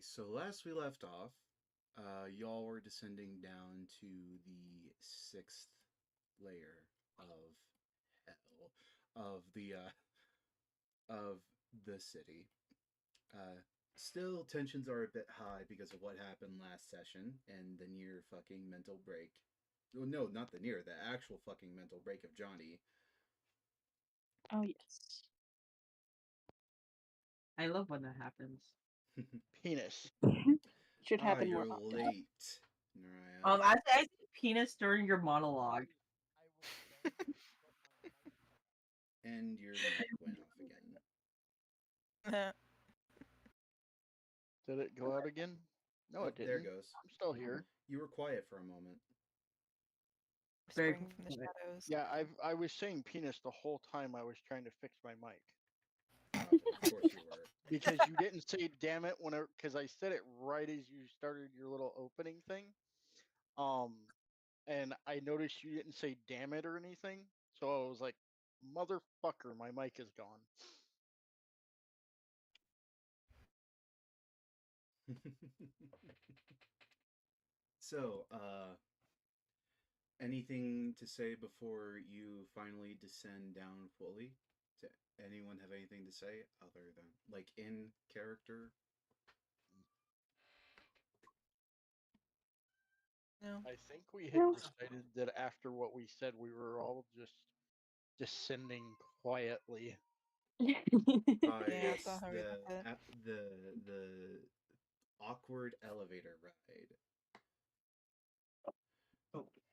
so last we left off, y'all were descending down to the sixth layer of hell of the city. Uh, Still, tensions are a bit high because of what happened last session and the near fucking mental break. Well, no, not the near, the actual fucking mental break of Johnny. Oh, yes. I love when that happens. Penis. Should happen more You're often. late, Naraya. I said penis during your monologue. And your mic went off again. Did it go out again? No, Oh, it there it didn't. goes. I'm still here. You were quiet for a moment. Very Spring from the quick. shadows. Yeah, I was saying penis the whole time I was trying to fix my mic. Of course you were. Because you didn't say damn it when because I said it right as you started your little opening thing. And I noticed you didn't say damn it or anything. So I was like, motherfucker, my mic is gone. So, anything to say before you finally descend down fully? To anyone have anything to say other than like in character? No. I think we had decided that after what we said, we were all just descending quietly. Yeah, Yes, that's how we left it. the awkward elevator ride.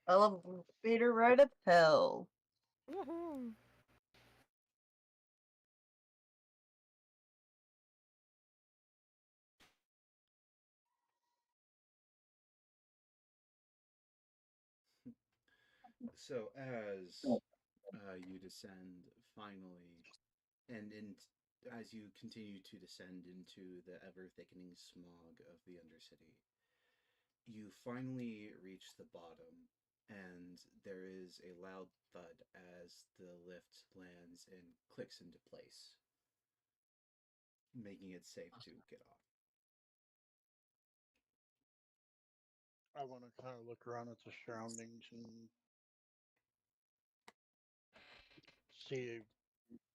Elevator ride of hell. Woohoo! So as you descend finally, and as you continue to descend into the ever thickening smog of the Undercity, you finally reach the bottom, and there is a loud thud as the lift lands and clicks into place, making it safe to get off. I want to kind of look around at the surroundings and see,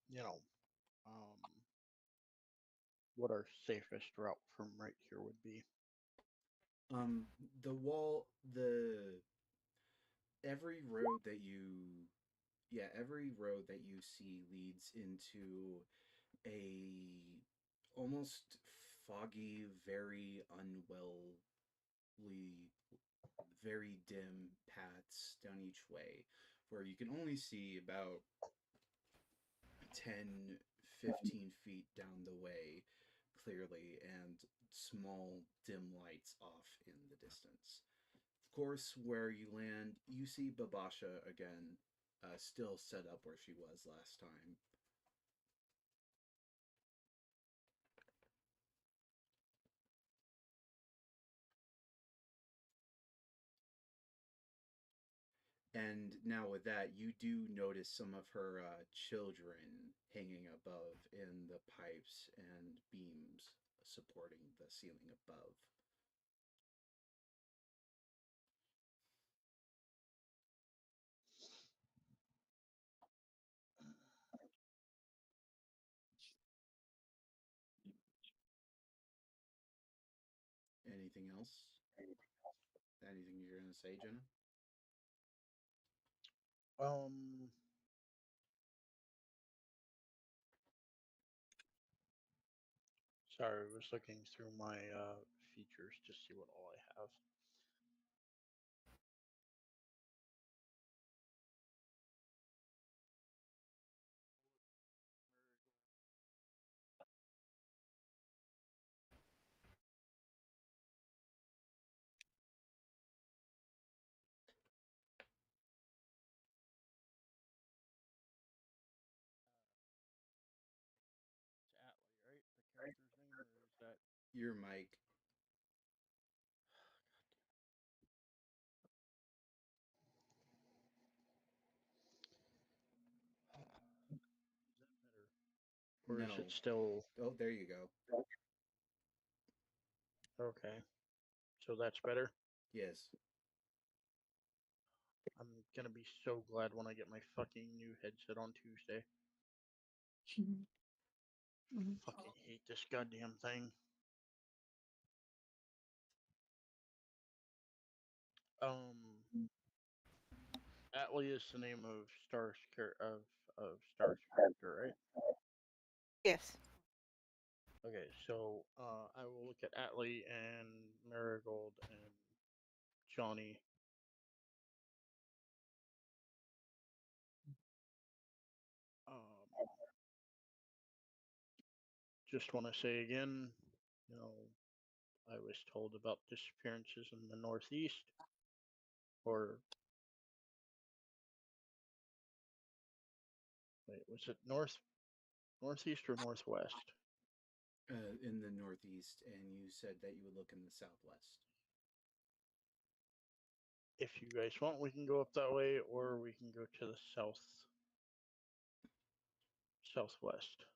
you know, um, what our safest route from right here would be. Um, the wall, the every road that you, yeah, every road that you see leads into a almost foggy, very unwellly, very dim paths down each way, where you can only see about 10, 15 feet down the way clearly, and small dim lights off in the distance. Of course, where you land, you see Babasha again, still set up where she was last time. And now with that, you do notice some of her children hanging above in the pipes and beams supporting the ceiling above. Anything else? Anything you're gonna say, Jenna? Um, Sorry, I was looking through my features to see what all I have. It's Atlee, right? The character's name, or is that? Your mic. Is that better? Or is No. it still? Oh, there you go. Okay. So that's better. Yes. I'm gonna be so glad when I get my fucking new headset on Tuesday. Fucking hate this goddamn thing. Atlee is the name of Star's character, right? Yes. Okay, so I will look at Atlee and Marigold and Johnny. Just want to say again, you know, I was told about disappearances in the Northeast, or wait, was it Northeast or Northwest? In the Northeast, and you said that you would look in the Southwest. If you guys want, we can go up that way, or we can go to the southwest.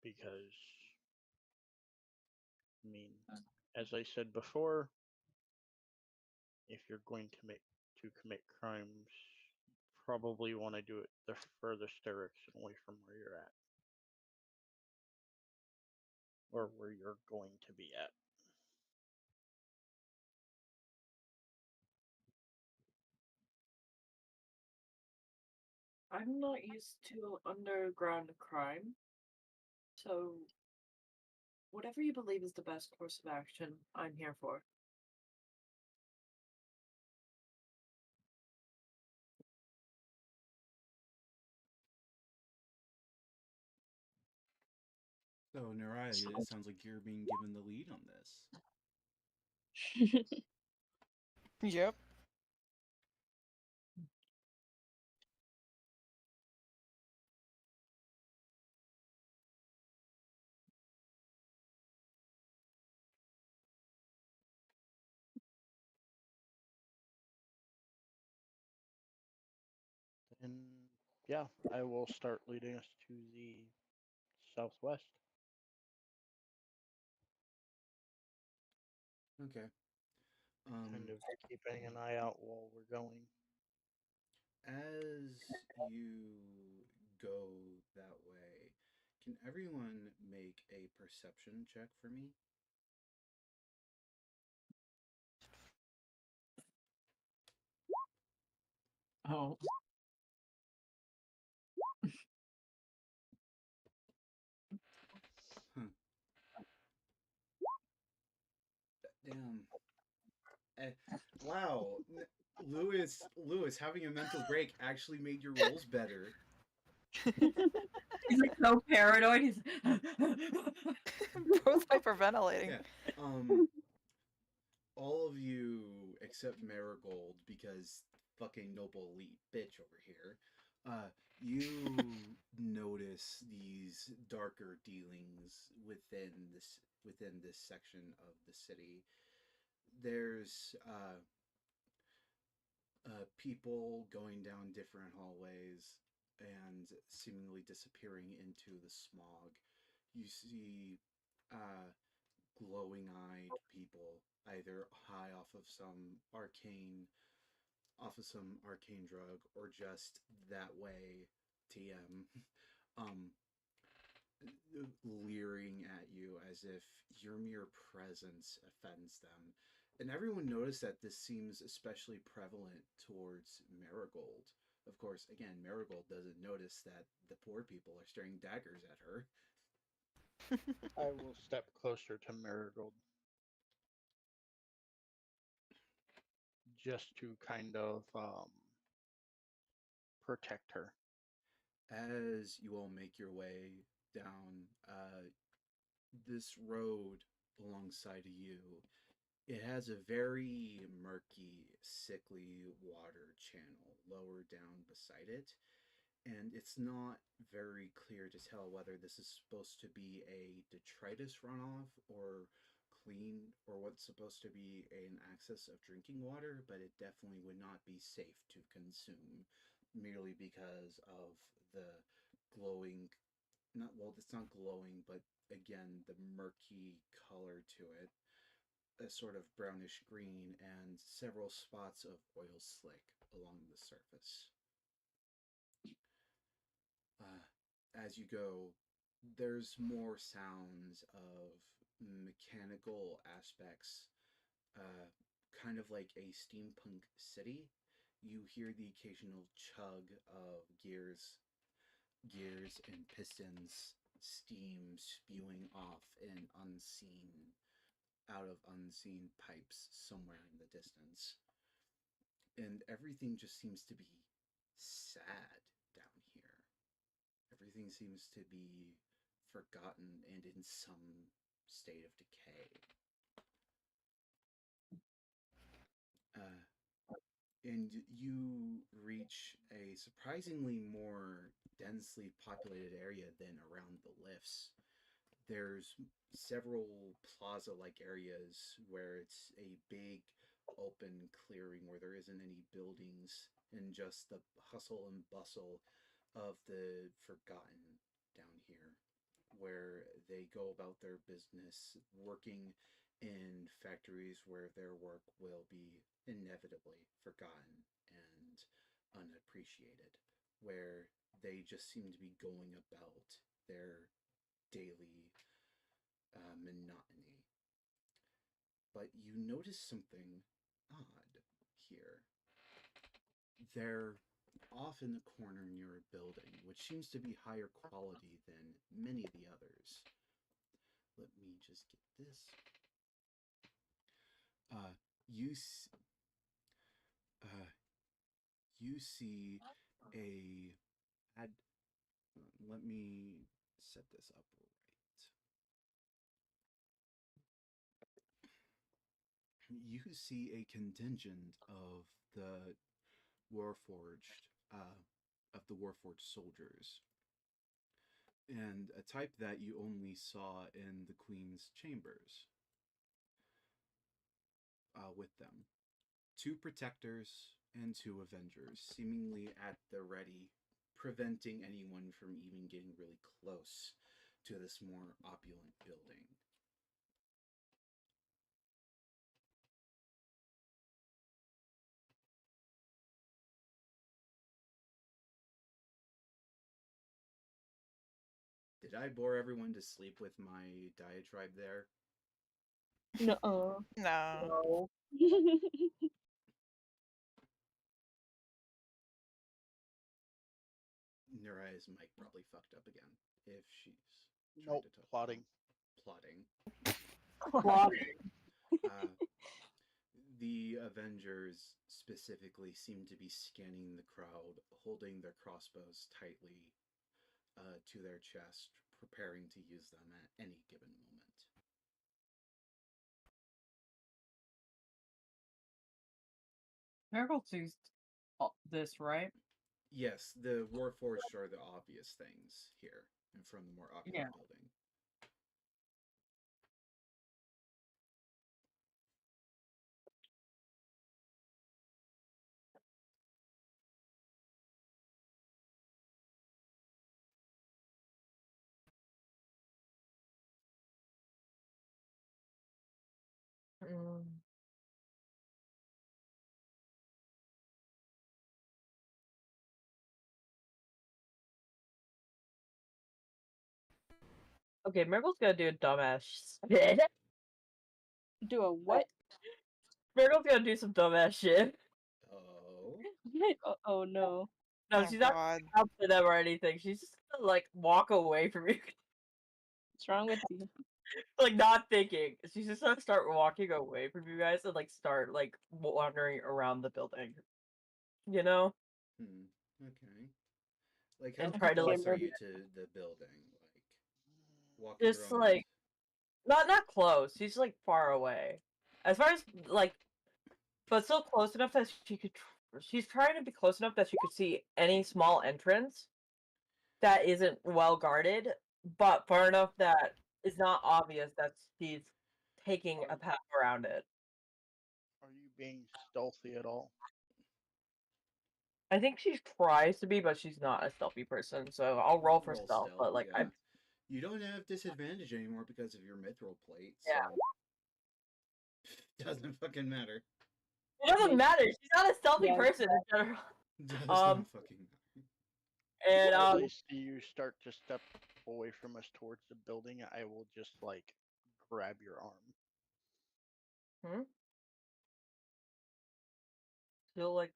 Because, I mean, as I said before, if you're going to commit crimes, you probably want to do it the furthest direction away from where you're at, or where you're going to be at. I'm not used to underground crime, so whatever you believe is the best course of action, I'm here for. So, Naraya, it sounds like you're being given the lead on this. Yep. And yeah, I will start leading us to the southwest. Okay. Kind of keeping an eye out while we're going. As you go that way, can everyone make a perception check for me? Oh. Huh. Damn. Wow. Lewis, having a mental break actually made your rolls better. He's like so paranoid. He's Both hyperventilating. Yeah. All of you except Marigold, because fucking noble elite bitch over here. You notice these darker dealings within this section of the city. There's people going down different hallways and seemingly disappearing into the smog. You see glowing eyed people, either high off of some arcane drug, or just that way TM, um, leering at you as if your mere presence offends them. And everyone noticed that this seems especially prevalent towards Marigold. Of course, again, Marigold doesn't notice that the poor people are staring daggers at her. I will step closer to Marigold. Just to kind of protect her. As you all make your way down this road alongside of you, it has a very murky, sickly water channel lower down beside it. And it's not very clear to tell whether this is supposed to be a detritus runoff or clean, or what's supposed to be an access of drinking water, but it definitely would not be safe to consume merely because of the glowing not well, it's not glowing, but again, the murky color to it, a sort of brownish green, and several spots of oil slick along the surface. As you go, there's more sounds of mechanical aspects, uh, kind of like a steampunk city. You hear the occasional chug of gears and pistons, steam spewing off in out of unseen pipes somewhere in the distance. And everything just seems to be sad down here. Everything seems to be forgotten and in some state of decay. And you reach a surprisingly more densely populated area than around the lifts. There's several plaza-like areas where it's a big open clearing where there isn't any buildings and just the hustle and bustle of the forgotten down here, where they go about their business working in factories where their work will be inevitably forgotten and unappreciated, where they just seem to be going about their daily monotony. But you notice something odd here. They're off in the corner near a building, which seems to be higher quality than many of the others. Let me just get this. Uh, you uh, you see a ad. Let me set this up right. You see a contingent of the Warforged, of the Warforged soldiers, and a type that you only saw in the Queen's chambers. With them, 2 protectors and 2 avengers, seemingly at the ready, preventing anyone from even getting really close to this more opulent building. Did I bore everyone to sleep with my diatribe there? No. No. Nurai's mic probably fucked up again if she's trying Nope, to talk. plotting. Plotting. Plotting. The Avengers specifically seem to be scanning the crowd, holding their crossbows tightly to their chest, preparing to use them at any given moment. Miracle sees this, right? Yes, the Warforged are the obvious things here, and from the more opulent building. Okay, Miracle's gonna do a dumbass. Do a what? Miracle's gonna do some dumbass shit. Oh. Oh no. No, Oh, she's not God. up to them or anything. She's just gonna like walk away from you. What's wrong with you? Like not thinking. She's just gonna start walking away from you guys and like start like wandering around the building. You know? Okay. Like, how And try to like close are you to the building? Like, walking just around. like not close. She's like far away. As far as like but still close enough that she could she's trying to be close enough that she could see any small entrance that isn't well guarded, but far enough that it's not obvious that she's taking a path around it. Are you being stealthy at all? I think she tries to be, but she's not a stealthy person, so I'll roll for stealth. But like, Yeah. You don't have disadvantage anymore because of your mithril plate, so Yeah. doesn't fucking matter. It doesn't matter. She's not a stealthy Yeah. person in general. Does Um, not fucking matter. And As I see you start to step away from us towards the building, I will just like grab your arm. she'll like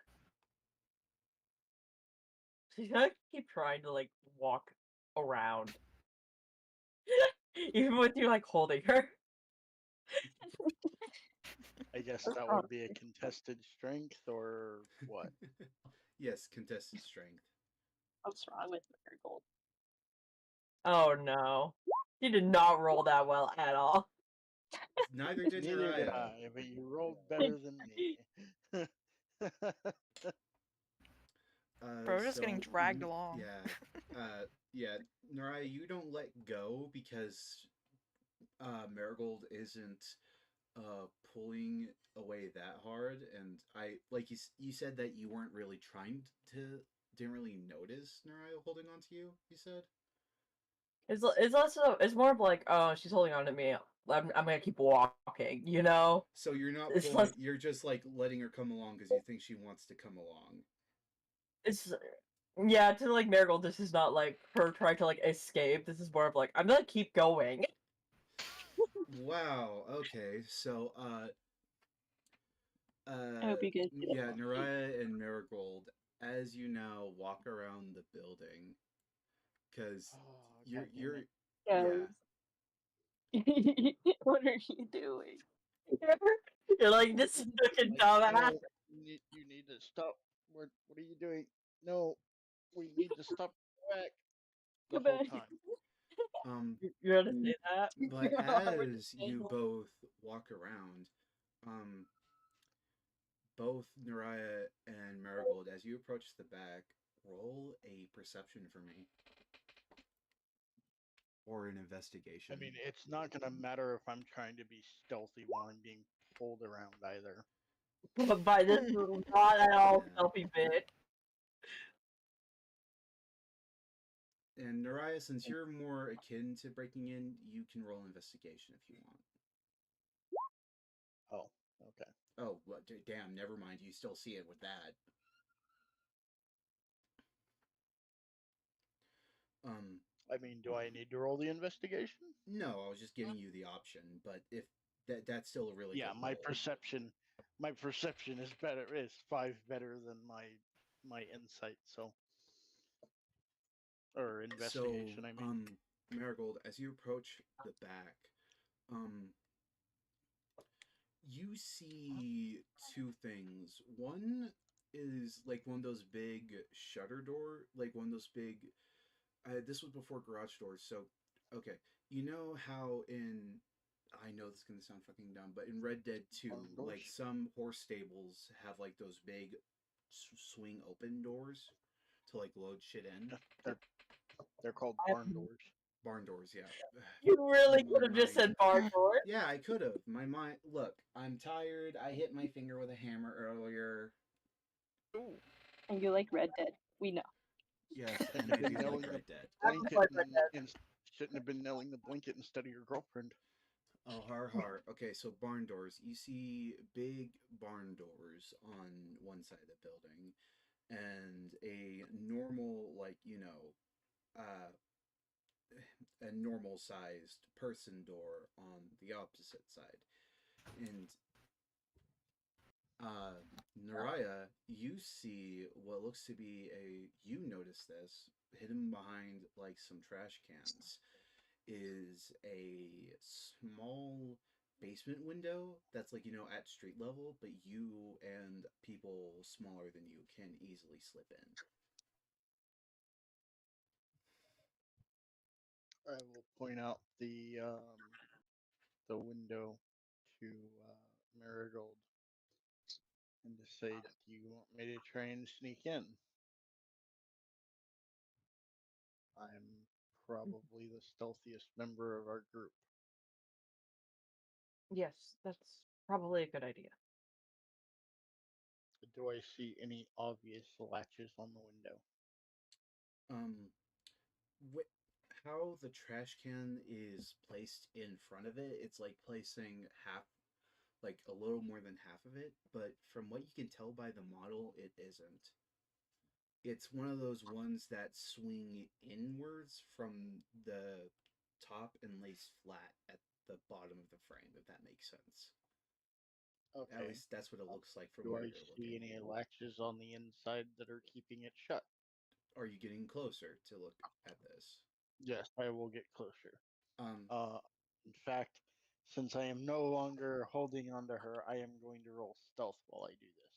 she's gonna keep trying to like walk around, even with you like holding her. I guess That's that would be a contested strength or what? Yes, contested strength. What's wrong with Marigold? Oh no, she did not roll that well at all. Neither did Neither did Naraya. I, but you rolled better than me. Bro, just getting dragged along. Yeah. Naraya, you don't let go because Marigold isn't pulling away that hard, and I like you said that you weren't really trying to didn't really notice Naraya holding on to you. You said It's less of, it's more of like, oh, she's holding on to me. I'm gonna keep walking, you know. so. You're not It's pulling. less. You're just like letting her come along because you think she wants to come along. It's yeah, to like Marigold, this is not like her trying to like escape. This is more of like, I'm gonna keep going. Wow. Okay. So I hope you guys get yeah, along. Naraya and Marigold, as you now walk around the building, because Oh, you're God damn you're it. yeah. What are you doing? You're like this fucking dumbass. No, you need to stop. What are you doing? No, we need to stop back the Go whole back. time. You're gonna say that. But We're as just you saying- both walk around, both Naraya and Marigold, as you approach the back, roll a perception for me. Or an investigation. I mean, it's not gonna matter if I'm trying to be stealthy while I'm being pulled around either. But by this not at all Yeah. stealthy bit. And Naraya, since you're more akin to breaking in, you can roll investigation if you want. Oh, okay. Oh, well, damn, never mind. You still see it with that. I mean, do I need to roll the investigation? No, I was just giving you the option, but if that's still a really Yeah, good my roll. perception is better. Is 5 better than my insight? So, or investigation. I mean, Marigold, as you approach the back, you see two things. One is like one of those big shutter door, like one of those big. This was before garage doors, so okay. You know how in I know this is gonna sound fucking dumb, but in Red Dead 2, Barn doors? like some horse stables have like those big swing open doors to like load shit in. they're called barn doors. Barn doors, yeah. You really My could have just mind. said bar door. Yeah, I could have. My mind. Look, I'm tired. I hit my finger with a hammer earlier. And you like Red Dead. We know. Yes, Shouldn't and have I been do nailing like the Red Dead. blanket Like Red Dead. and shouldn't have been nailing the blanket instead of your girlfriend. Oh, har. Okay, so barn doors. You see big barn doors on one side of the building, and a normal, like, a normal sized person door on the opposite side. And Naraya, you see what looks to be you notice this, hidden behind like some trash cans, is a small basement window that's like, at street level, but you and people smaller than you can easily slip in. I will point out the window to Marigold and to say, "Do you want me to try and sneak in? I'm probably the stealthiest member of our group." Yes, that's probably a good idea. Do I see any obvious latches on the window? Um, how the trash can is placed in front of it, it's like placing half, like a little more than half of it, but from what you can tell by the model, it isn't. It's one of those ones that swing inwards from the top and lays flat at the bottom of the frame, if that makes sense. At Okay. least that's what it looks like from Do where I you're see looking. any latches on the inside that are keeping it shut? Are you getting closer to look at this? Yes, I will get closer. Um, In fact, since I am no longer holding onto her, I am going to roll stealth while I do this.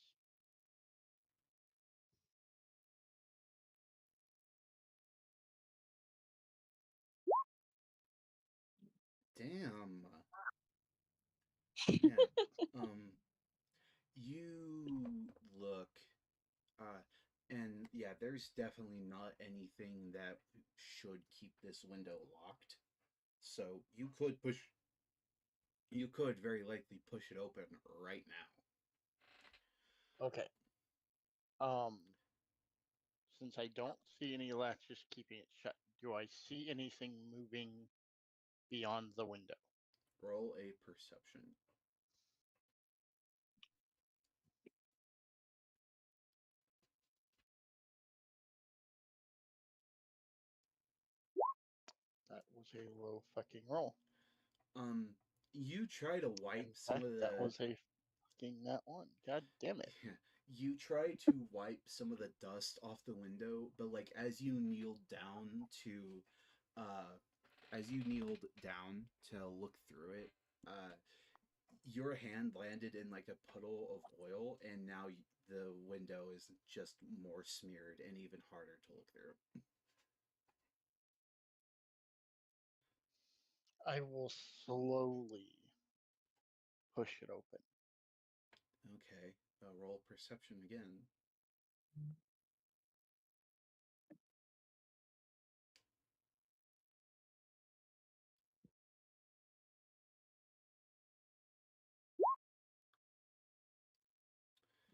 damn. Yeah. Um, you look, uh, and yeah, there's definitely not anything that should keep this window locked. So you could very likely push it open right now. Okay. Um, since I don't see any latches keeping it shut, do I see anything moving beyond the window? Roll a perception. That was a low fucking roll. You try to wipe In some fact, of that the was a fucking nat one. God damn it. you try to wipe some of the dust off the window, but like as you kneeled down to look through it, your hand landed in like a puddle of oil, and now the window is just more smeared and even harder to look through. I will slowly push it open. Okay, roll perception again.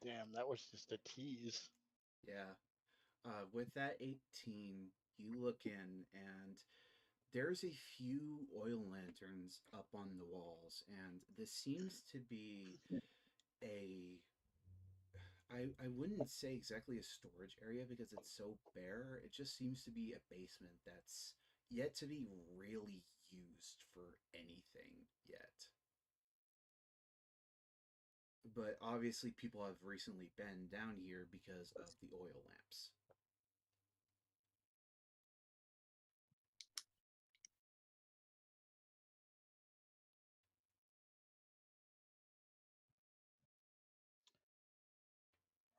Damn, that was just a tease. Yeah. With that 18, you look in, and there's a few oil lanterns up on the walls, and this seems to be a I wouldn't say exactly a storage area because it's so bare. It just seems to be a basement that's yet to be really used for anything yet. But obviously, people have recently been down here because of the oil lamps.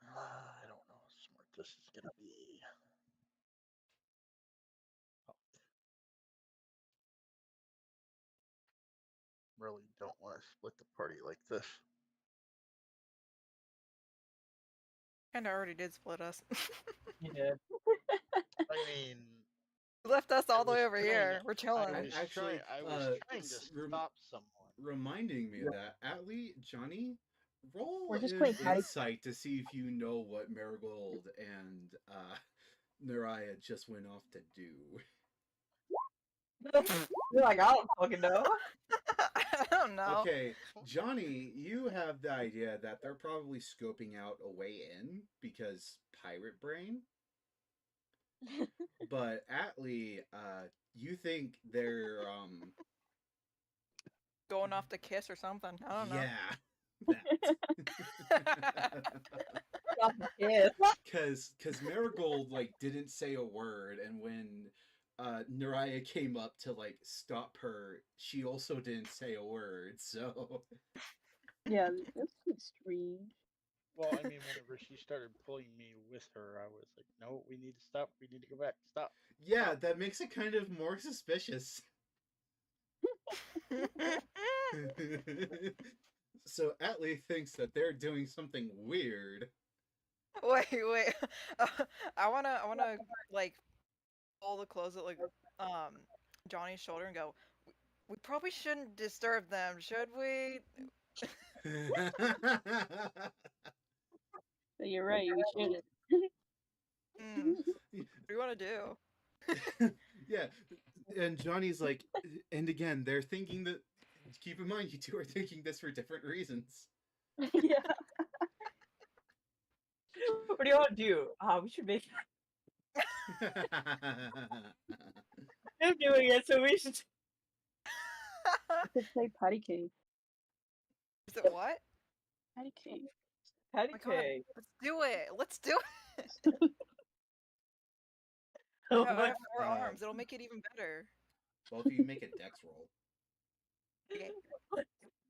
I don't know how smart this is gonna be. Oh, really don't want to split the party like this. Kinda already did split us. You did. I mean, You left us I all the was way over trying. here. We're I chilling. was Actually, trying. I was trying to stop someone. reminding me of that, Atlee, Johnny, roll We're just an playing patty. insight to see if you know what Marigold and Naraya just went off to do. You're like, I don't fucking know. I don't know. Okay, Johnny, you have the idea that they're probably scoping out a way in because pirate brain. But Atlee, you think they're Going off to kiss or something. I don't know. yeah, that. Yeah. Cause Marigold like didn't say a word, and when Naraya came up to like stop her, she also didn't say a word. So Yeah, that's kind of strange. Well, I mean, whenever she started pulling me with her, I was like, "No, we need to stop. We need to go back. Stop." yeah, Stop. that makes it kind of more suspicious. So Atlee thinks that they're doing something weird. Wait. I wanna like pull the clothes at like Johnny's shoulder and go. We probably shouldn't disturb them, should we? So you're right, we shouldn't. What do you want to do? Yeah, And Johnny's like, and again, they're thinking that. Keep in mind, you two are thinking this for different reasons. Yeah. What do you want to do? We should make him doing it, so we should. Let's play patty cake. Is it what? Patty cake. Patty Oh my god, cake. let's do it. Let's do it. Oh I my have 4 Uh, arms. It'll make it even better. Both of you make a dex roll. Okay.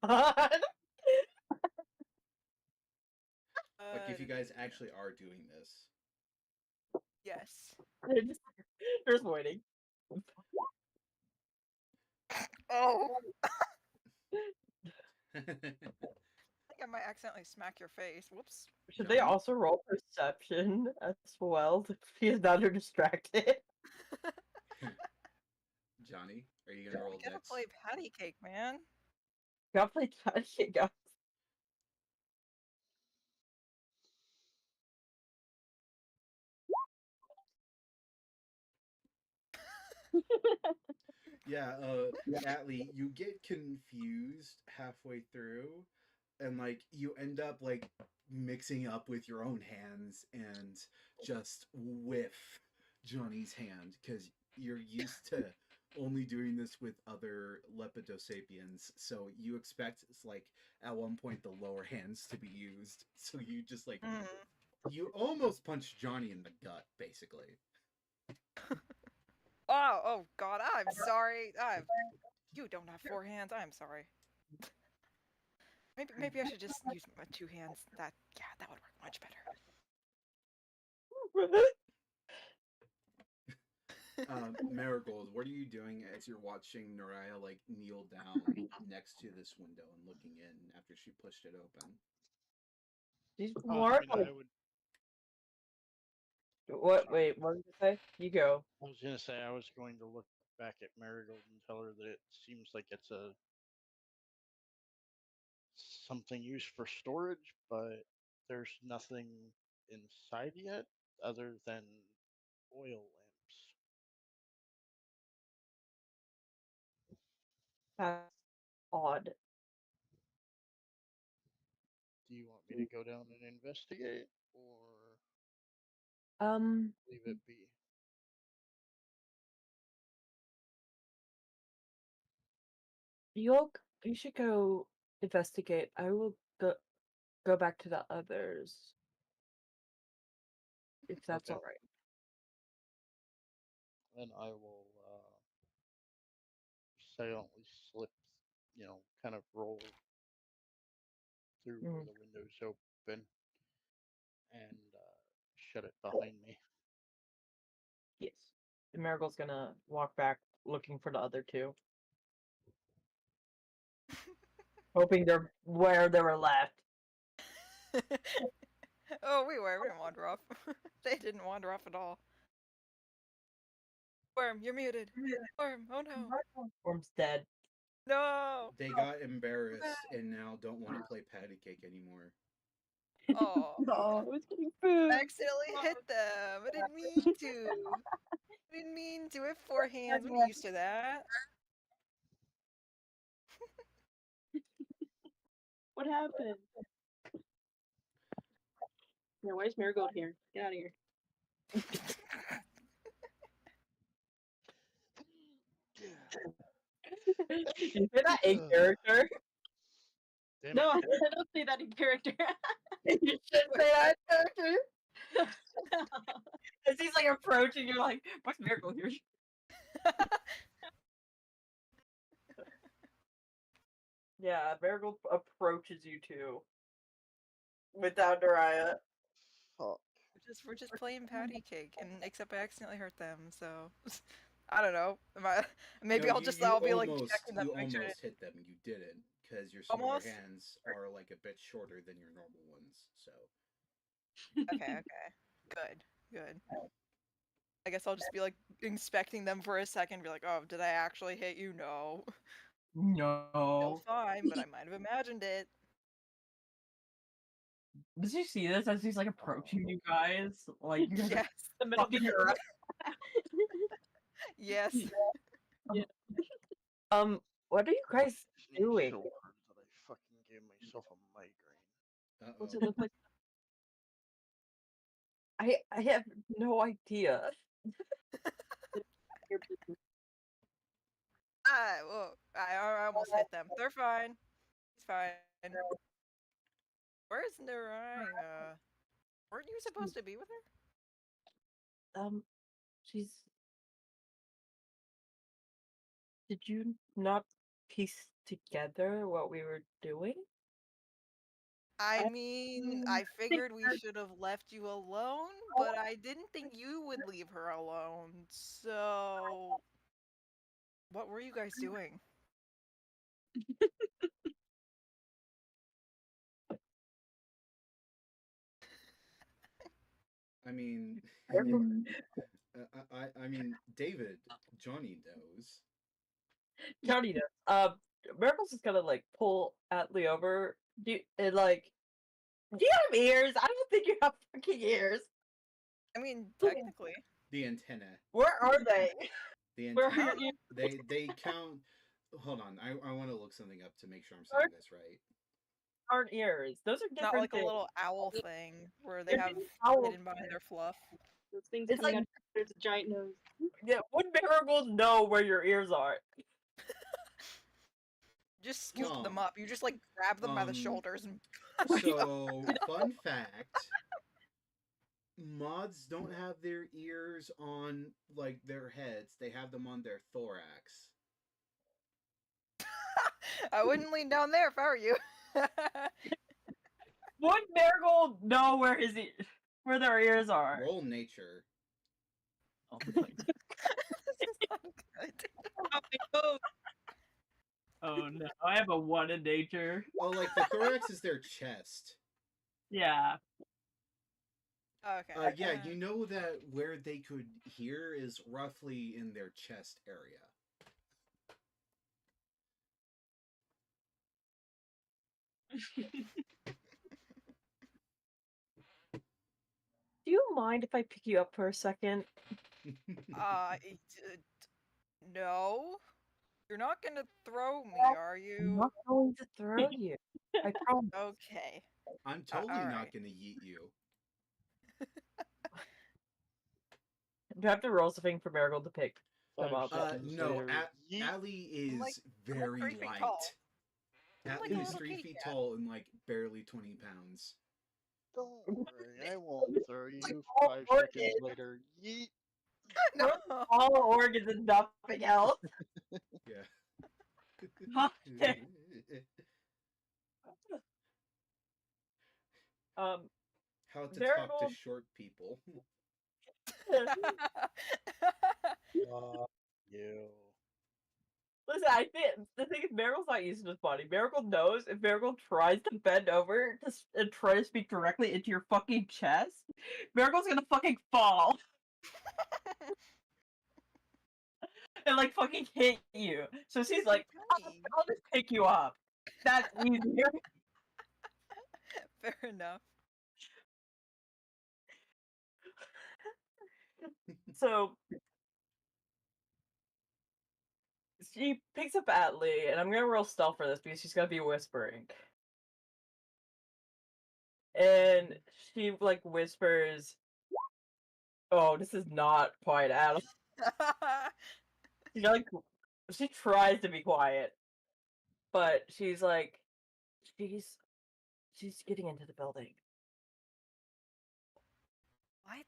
god. Like if you guys actually are doing this. Yes. They're just waiting. Oh, Johnny? I think I might accidentally smack your face. Whoops. Should they also roll perception as well to see if not are distracted? Johnny, are you gonna roll We gotta dex? play patty cake, man. Gotta play patty cake, guys. Yeah, Atlee, you get confused halfway through, and like you end up like mixing up with your own hands and just whiff Johnny's hand because you're used to only doing this with other Lepidosapiens, so you expect it's like at one point the lower hands to be used, so you just like you almost punch Johnny in the gut, basically. Oh god, I'm sorry. You don't have 4 hands. I'm sorry. Maybe I should just use my 2 hands. That would work much better. Marigold, what are you doing as you're watching Naraya like kneel down next to this window and looking in after she pushed it open? She's I more mean, like I would. what? Wait, what did you say? You go. I was gonna say I was going to look back at Marigold and tell her that it seems like it's a something used for storage, but there's nothing inside yet other than oil lamps. That's odd. Do you want me to go down and investigate or leave it be? You should go investigate. I will go back to the others. If that's Okay. alright. Then I will silently slip, kind of roll through where the window's open and shut it behind me. Yes. And Marigold's gonna walk back looking for the other two. Hoping they're where they were left. Oh, we were. We didn't wander off. They didn't wander off at all. Worm, you're muted. Worm, oh no. Worm's dead. No. They got embarrassed and now don't want to play patty cake anymore. Oh. Oh, I was getting food. I accidentally hit them. I didn't mean to. I didn't mean to. I have 4 hands. I'm used to that. What happened? Yeah, where's Marigold here? Get out of here. Is that a character? Damn No, it. I don't see that in character. You should say that character. As he's like approaching, you're like, what's Miracle here? Yeah, Marigold approaches you too. Without Naraya. Fuck. We're just playing patty cake, and except I accidentally hurt them, so I don't know. Maybe No, I'll be like almost, checking them you to make sure. almost hit them. You didn't because your smaller Almost? hands are like a bit shorter than your normal ones. So Okay. Good. I guess I'll just be like inspecting them for a second, be like, oh, did I actually hit you? No. No. Still fine, but I might have imagined it. Does you see this as he's like approaching you guys? Like, you guys Yes. are fucking around. Yes. What are you guys Sneeze doing? so hard that I fucking gave myself a migraine. What's Uh-oh. it look like? I have no idea. Your business. I almost hit them. They're fine. He's fine. Where's Naraya? Weren't you supposed to be with her? She's. Did you not piece together what we were doing? I mean, I figured we should have left you alone, but I didn't think you would leave her alone. So, what were you guys doing? I mean, I mean, David, Johnny knows. Johnny does. Miracle's just gonna like pull Atlee over. And like, do you have ears? I don't think you have fucking ears. I mean, technically. The antenna. Where are they? The Where are antenna. your ears? They count. Hold on, I want to look something up to make sure I'm saying this right. Aren't ears? Those are different Not like things. a little owl thing where they have Owl hidden behind their fluff. Those things It's coming like- out. There's a giant nose. Yeah, would miracles know where your ears are? Just scoop them Come. up. You just like grab them by the shoulders and. So, fun fact: mods don't have their ears on like their heads; they have them on their thorax. I wouldn't lean down there if I were you. Would Marigold know where where their ears are? Roll nature. Oh, my This is not good. Oh no, I have a 1 in nature. Oh, like the thorax is their chest. Yeah. Okay. Yeah, you know that where they could hear is roughly in their chest area. Do you mind if I pick you up for a second? No. You're not gonna throw me, are I'm you? not going to throw you. I promise. Okay. I'm totally not alright. gonna yeet you. Do I have to roll something for Marigold to pick them 5 up? seconds No, later, yeet. Allie is like- very 3 feet light. tall. I'm like Allie a is little 3 kitty feet cat. tall and like barely 20 pounds. Don't worry, I won't throw you. all 5 organs. seconds later, yeet. No. All organs and nothing else. Yeah. How to talk to Marigold- short people. You. Listen, I think the thing is, Marigold's not used to this body. Marigold knows if Marigold tries to bend over and try to speak directly into your fucking chest, Marigold's gonna fucking fall and like fucking hit you. So she's like, I'll just pick you up. That's easier. Fair enough. So she picks up Atlee, and I'm gonna roll stealth for this because she's gonna be whispering. And she like whispers, "Oh, this is not quiet at all." She like she tries to be quiet, but she's like, she's getting into the building. What?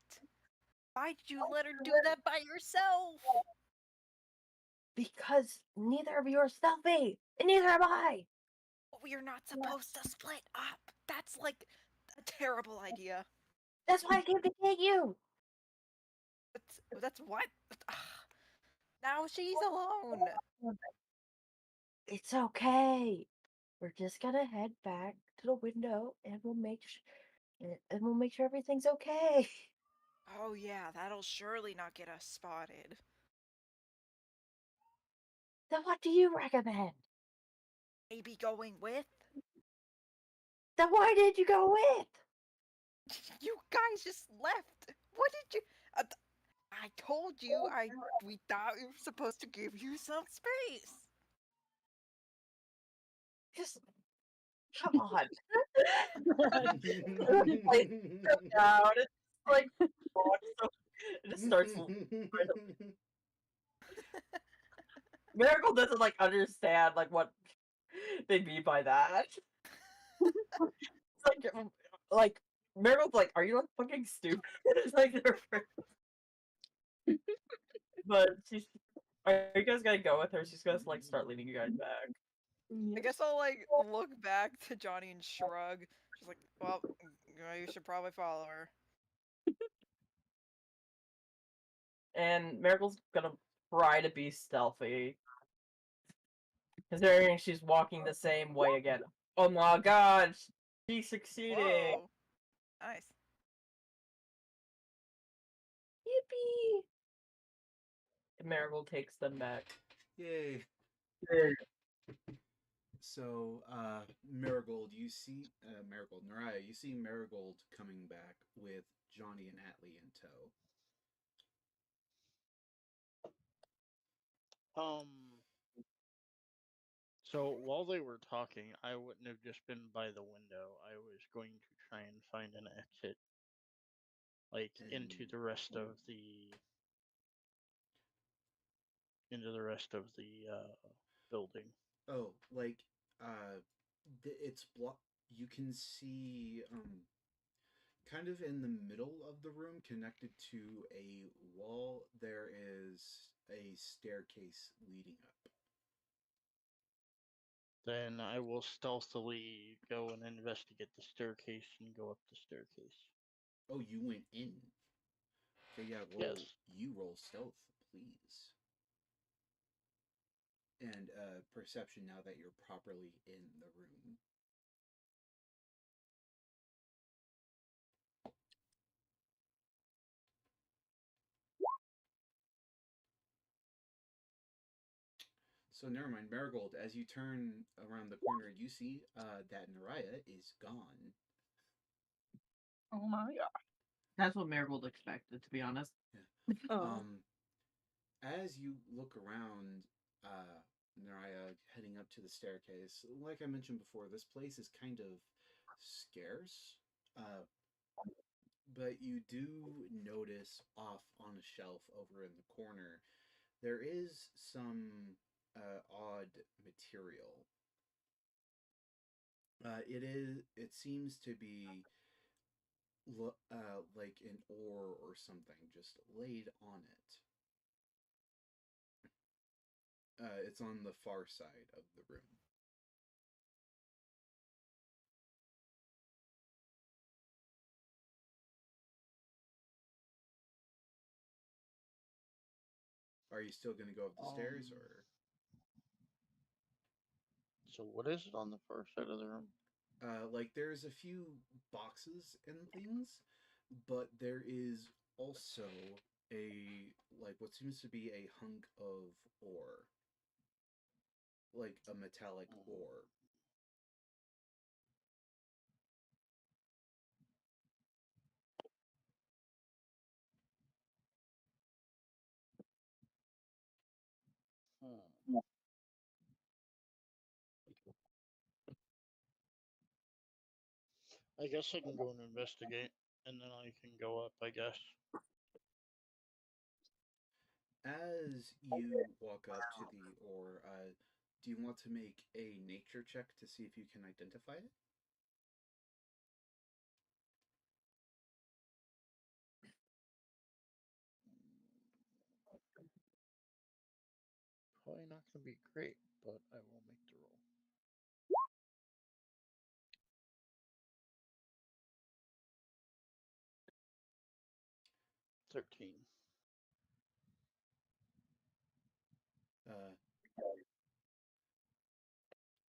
Why did you let her do that by yourself? Because neither of you are stealthy, and neither am I. We're not supposed to split up. That's like a terrible idea. That's why I came to get you. That's what? Now she's alone. It's okay. We're just gonna head back to the window, and we'll make sure everything's okay. Oh yeah, that'll surely not get us spotted. Then what do you recommend? Maybe going with? Then why did you go with? You guys just left. What did you? I told you we thought we were supposed to give you some space. Just come on. Like, down. It's like it just starts. Miracle doesn't like understand like what they mean by that. It's like Miracle's like, are you like fucking stupid? It's like but she's. Are you guys gonna go with her? She's gonna like start leading you guys back. I guess I'll like look back to Johnny and shrug. She's like, well, you should probably follow her. And Miracle's gonna try to be stealthy. Considering she's walking the same way again. Oh my god! She's succeeding! Whoa. Nice. Yippee! And Marigold takes them back. Yay. So, Marigold, you see, Naraya, you see Marigold coming back with Johnny and Atlee in tow. So while they were talking, I wouldn't have just been by the window. I was going to try and find an exit, like into the rest of the building. Oh, like, it's you can see, kind of in the middle of the room, connected to a wall, there is a staircase leading up. Then I will stealthily go and investigate the staircase and go up the staircase. Oh, you went in. Okay, yeah, Yes. You roll stealth, please. And perception now that you're properly in the room. So never mind, Marigold. As you turn around the corner, you see that Naraya is gone. Oh my god. That's what Marigold expected, to be honest. Yeah. Oh. As you look around, Naraya heading up to the staircase, like I mentioned before, this place is kind of scarce. But you do notice off on a shelf over in the corner, there is some odd material. It seems to be like an ore or something just laid on it. It's on the far side of the room. Are you still going to go up the stairs, or? So what is it on the far side of the room? Like there's a few boxes and things, but there is also like what seems to be a hunk of ore, like a metallic ore. I guess I can go and investigate, and then I can go up, I guess. As you walk up to the ore, do you want to make a nature check to see if you can identify it? Probably not going to be great, but I will make the roll. 13.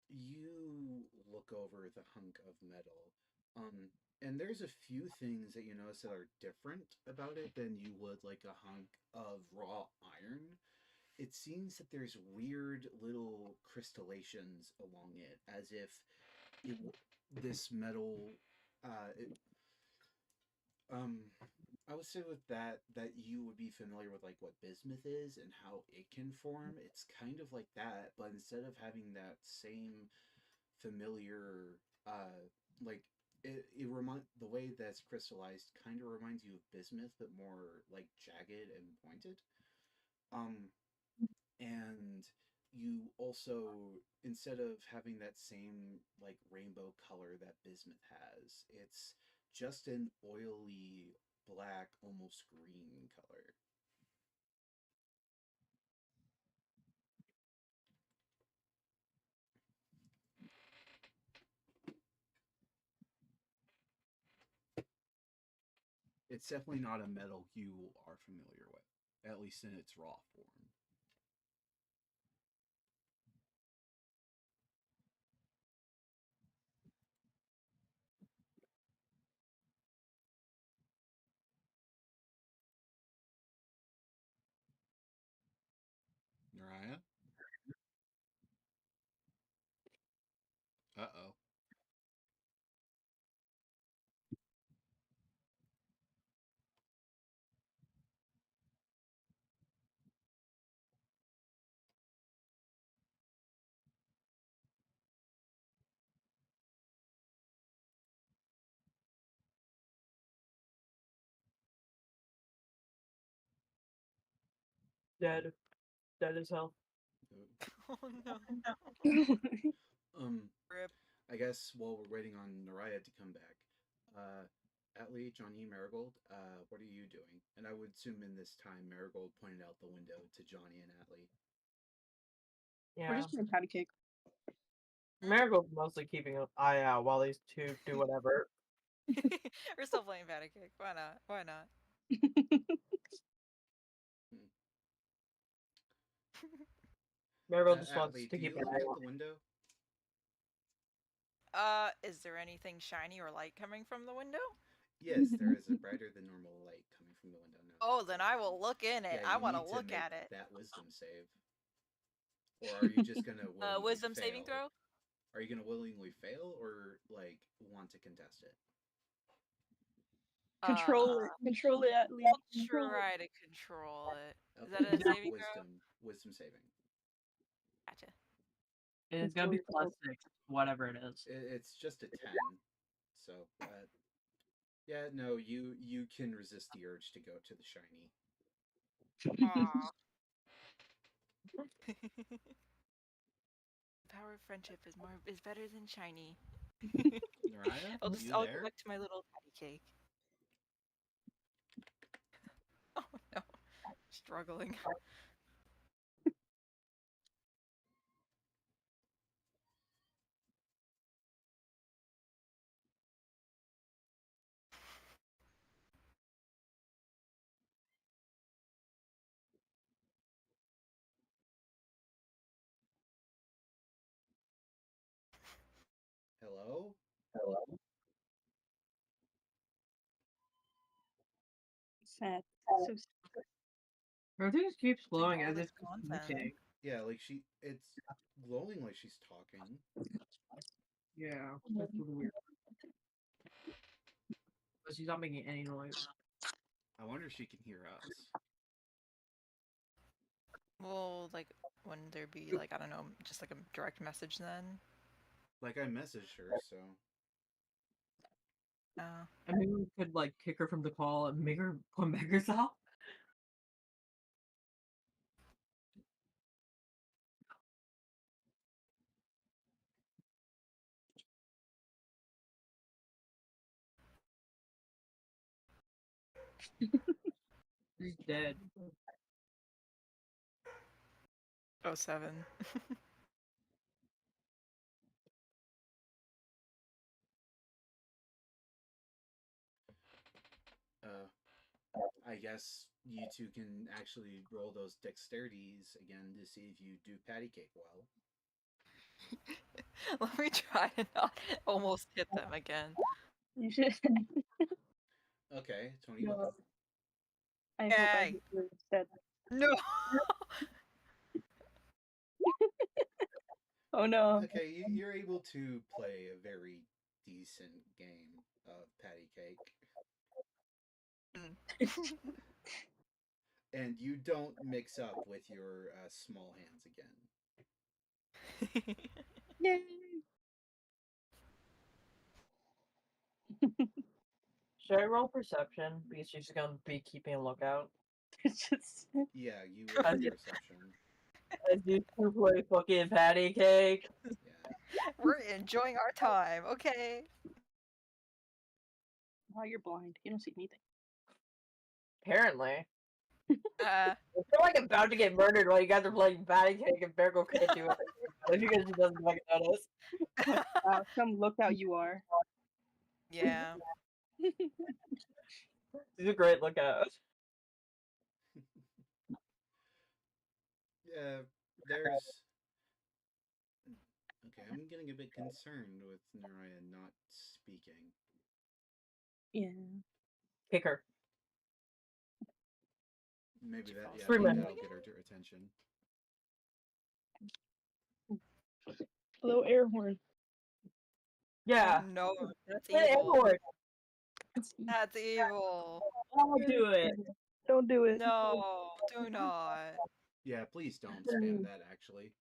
You look over the hunk of metal, and there's a few things that you notice that are different about it than you would like a hunk of raw iron. It seems that there's weird little crystallizations along it, as if this metal, it, I would say with that you would be familiar with like what bismuth is and how it can form. It's kind of like that, but instead of having that same familiar like it remind the way that's crystallized kind of reminds you of bismuth but more like jagged and pointed. Um and you also, instead of having that same like rainbow color that bismuth has, it's just an oily black, almost green color. It's definitely not a metal you are familiar with, at least in its raw form. Naraya? Uh-oh. Dead. Dead as hell. Oh no. Um, Rip. I guess while we're waiting on Naraya to come back, Atlee, Johnny, Marigold, what are you doing? And I would assume in this time Marigold pointed out the window to Johnny and Atlee. Yeah. We're just doing patty cake. Marigold's mostly keeping an eye out while these two do whatever. We're still playing patty cake. Why not? Why not? Marigold just wants Atlee, to do keep you an look eye out out. the window? Is there anything shiny or light coming from the window? Yes, there is a brighter than normal light coming from the window now. Oh, then I will look in it. Yeah, I you want to need to look make at it. that wisdom save. Or are you just gonna willingly Wisdom fail? saving throw? Are you gonna willingly fail or like want to contest it? Control it at least. I'll Control it. try to control it. Is Okay, that a saving throw? wisdom saving. Gotcha. It's gonna be +6, whatever it is. It's just a 10. So, yeah, no, you can resist the urge to go to the shiny. Aw. Power of friendship is better than shiny. Naraya, I'll you go there? back to my little patty cake. Oh no. Struggling. Hello? Sad. So sad. Everything just keeps glowing all as if this it's content. communicating. Yeah, like it's glowing like she's talking. Yeah, that's really weird. But she's not making any noise. I wonder if she can hear us. Well, like, wouldn't there be, like, I don't know, just like a direct message then? Like I messaged her, so I mean, we could like kick her from the call and make her come back herself. She's dead. Oh, 7. I guess you two can actually roll those dexterities again to see if you do patty cake well. Let me try to not almost hit them again. You should. Okay, Tony. No. I hope I Yay. hit you instead. No! Oh no. Okay, you're able to play a very decent game of patty cake. And you don't mix up with your small hands again. Yay! Should I roll perception? Because she's gonna be keeping a lookout. It's just Yeah, you roll As you- perception. As you two play fucking patty cake. Yeah. We're enjoying our time. Okay. wow, you're blind. You don't see anything. Apparently. Uh, I feel like I'm about to get murdered while you guys are playing patty cake and Beargle can't do it. If you guys doesn't fucking notice. Wow, some lookout you are. yeah. She's a great lookout. There's. Okay, I'm getting a bit concerned with Naraya not speaking. Yeah. Kick her. Maybe Scream at that'll get her attention. Hello, air horn. Yeah. No, that's Hey, evil. Edward, That's evil. I'll do it. Don't do it. No, do not. Yeah, please don't spam that. Actually,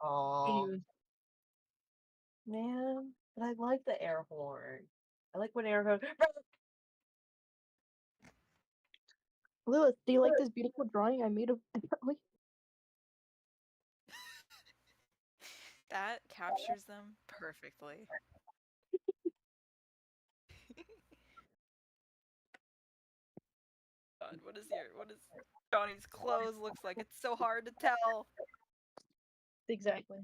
Aw. Man, but I like the air horn. I like when air horn. Lilith, do you like this beautiful drawing I made of Ellie? That captures them perfectly. God, what is Johnny's clothes looks like? It's so hard to tell. Exactly.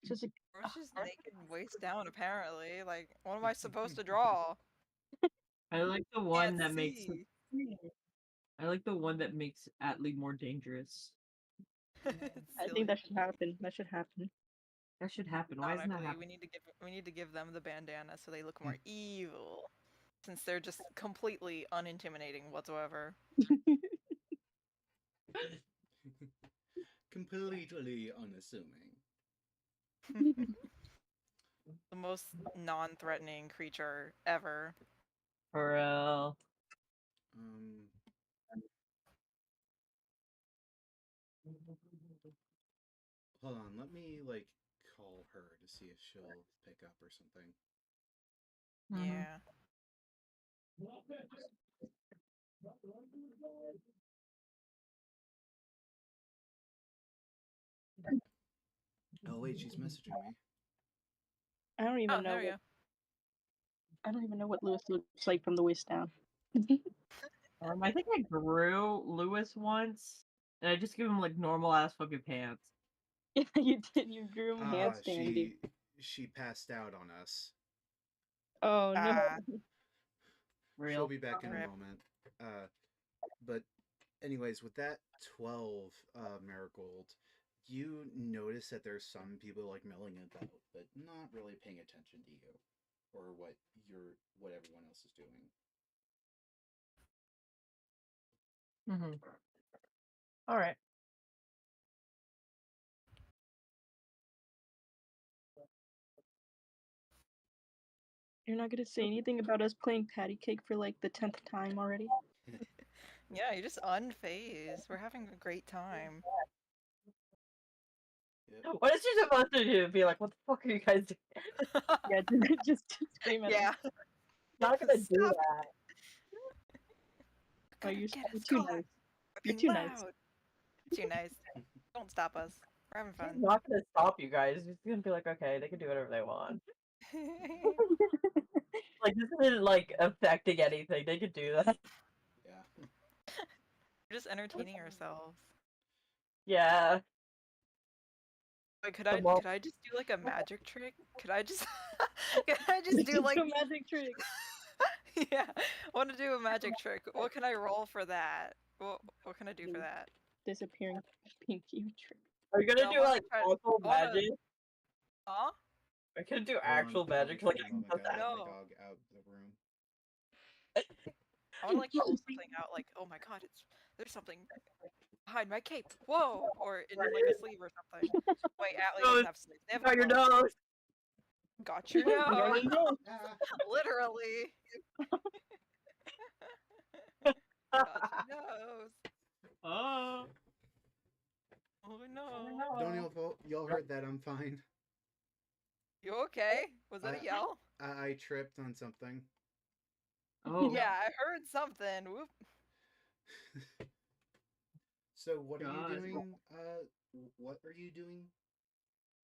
It's just a, Or it's just naked and waist down, apparently. Like, what am I supposed to draw? I like the one Can't that makes. see. I like the one that makes Atlee more dangerous. It's I silly. think that should happen. That should happen. That should happen. Why isn't that Canonically, happening? we need to give them the bandana so they look more evil. Since they're just completely unintimidating whatsoever. completely unassuming. The most non-threatening creature ever. For real. Hold on, let me call her to see if she'll pick up or something. Yeah. Oh wait, she's messaging me. I don't even Oh, know. there we go. I don't even know what Lewis looks like from the waist down. I think I grew Lewis once, and I just give him like normal ass fucking pants. Yeah, you did. You drew him handstanding. She passed out on us. Oh no. Real. She'll be back in a Rip. moment. But anyways, with that 12 marigold, you notice that there's some people like milling about, but not really paying attention to you or what everyone else is doing. All right. You're not gonna say anything about us playing patty cake for like the 10th time already? Yeah, you're just unfazed. We're having a great time. Yep. What is she supposed to do? Be like, what the fuck are you guys doing? Yeah, just scream at Yeah. him. Not gonna do Stop that. Oh, you're Get us too caught. nice. We're You're being too nice. loud. Too nice. Don't stop us. We're having She's fun. not gonna stop you guys. She's gonna be like, okay, they can do whatever they want. Like this isn't like affecting anything. They could do that. Yeah. We're just entertaining ourselves. Yeah. Wait, could The mo- I just do like a magic trick? Could I just do like a magic trick. yeah, I want to do a magic trick. What can I roll for that? What can I do for that? Disappearing pinky trick. Are you gonna No, I do wanna like try- actual I wanna- magic? Huh? Are you gonna do Hold on, actual hold on, magic? Like hold on, I gotta let No. my dog out of the room. I want to like pull something out. Like, oh my god, there's something behind my cape. Whoa! Or in like a sleeve or something. Wait, Atlee No, doesn't have sleeves. They have got your clothes. nose. Got your Got nose. your nose. Ah, Literally. God, she knows. Oh. Oh no. Don't y'all heard that? I'm fine. You okay? Was that I- a yell? I tripped on something. Oh. Yeah, I heard something. Whoop. So what are you God. doing? What are you doing?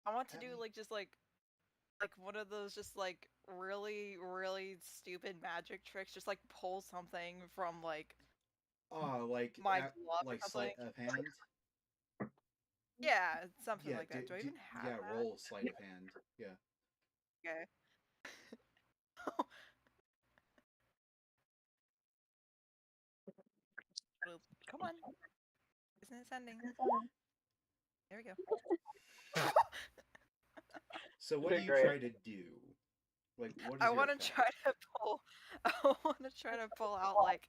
I want to do Abby? like one of those just like really really stupid magic tricks. Just like pull something from like Oh, my glove or like something. sleight of hand. Yeah, something Yeah, like that. Do I even have yeah, that? roll sleight of hand. Yeah. Okay. Well, come on. Isn't it sending? There we go. So what do Doing you great. try to do? Like, what is I your want to effect? try to pull. I want to try to pull out like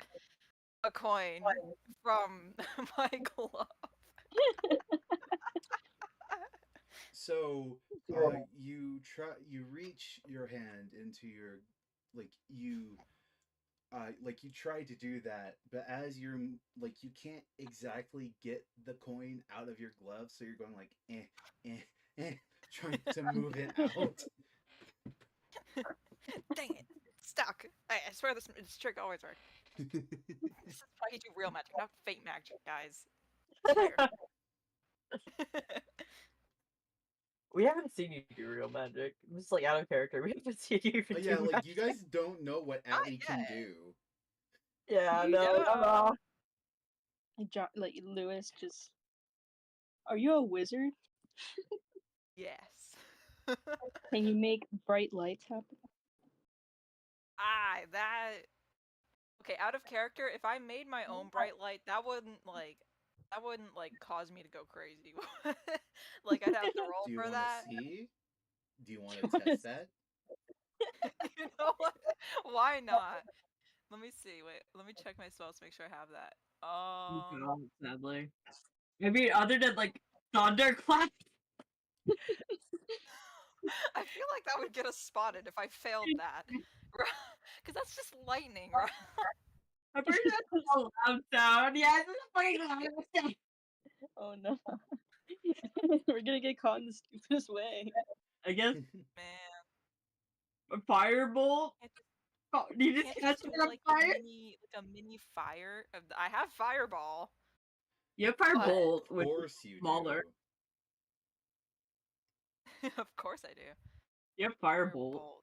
a coin from my glove. So, you reach your hand into your, like you try to do that, but as like you can't exactly get the coin out of your glove, so you're going like trying to move it out. Dang it! Stuck. I swear this trick always works. This is why you do real magic, not fake magic, guys. Swear. We haven't seen you do real magic. I'm just like out of character. We haven't seen you even Yeah, do like magic. you guys don't know what Not Abby can yet. do. Yeah, You no, don't. not at all. Like Lewis just. Are you a wizard? Yes. Can you make bright lights happen? That. Okay, out of character, if I made my own bright light, that wouldn't like cause me to go crazy. Like I'd have to roll Do you for want that. to see? Do you want You to wanna test that? You know what? Why not? Let me see. Wait, let me check my spells to make sure I have that. Sadly. I mean, other than like thunderclap. I feel like that would get us spotted if I failed that. Because that's just lightning, right? I'm pretty sure that's a loud sound. Yeah, it's a fucking loud sound. Oh no. We're gonna get caught in the stupidest way. I guess Man, a firebolt. can't Oh, you just can't you catch just do it on like fire. a mini fire? I have fireball. You have But firebolt, Of which is course you smaller. of course I do. You have firebolt, Firebolt.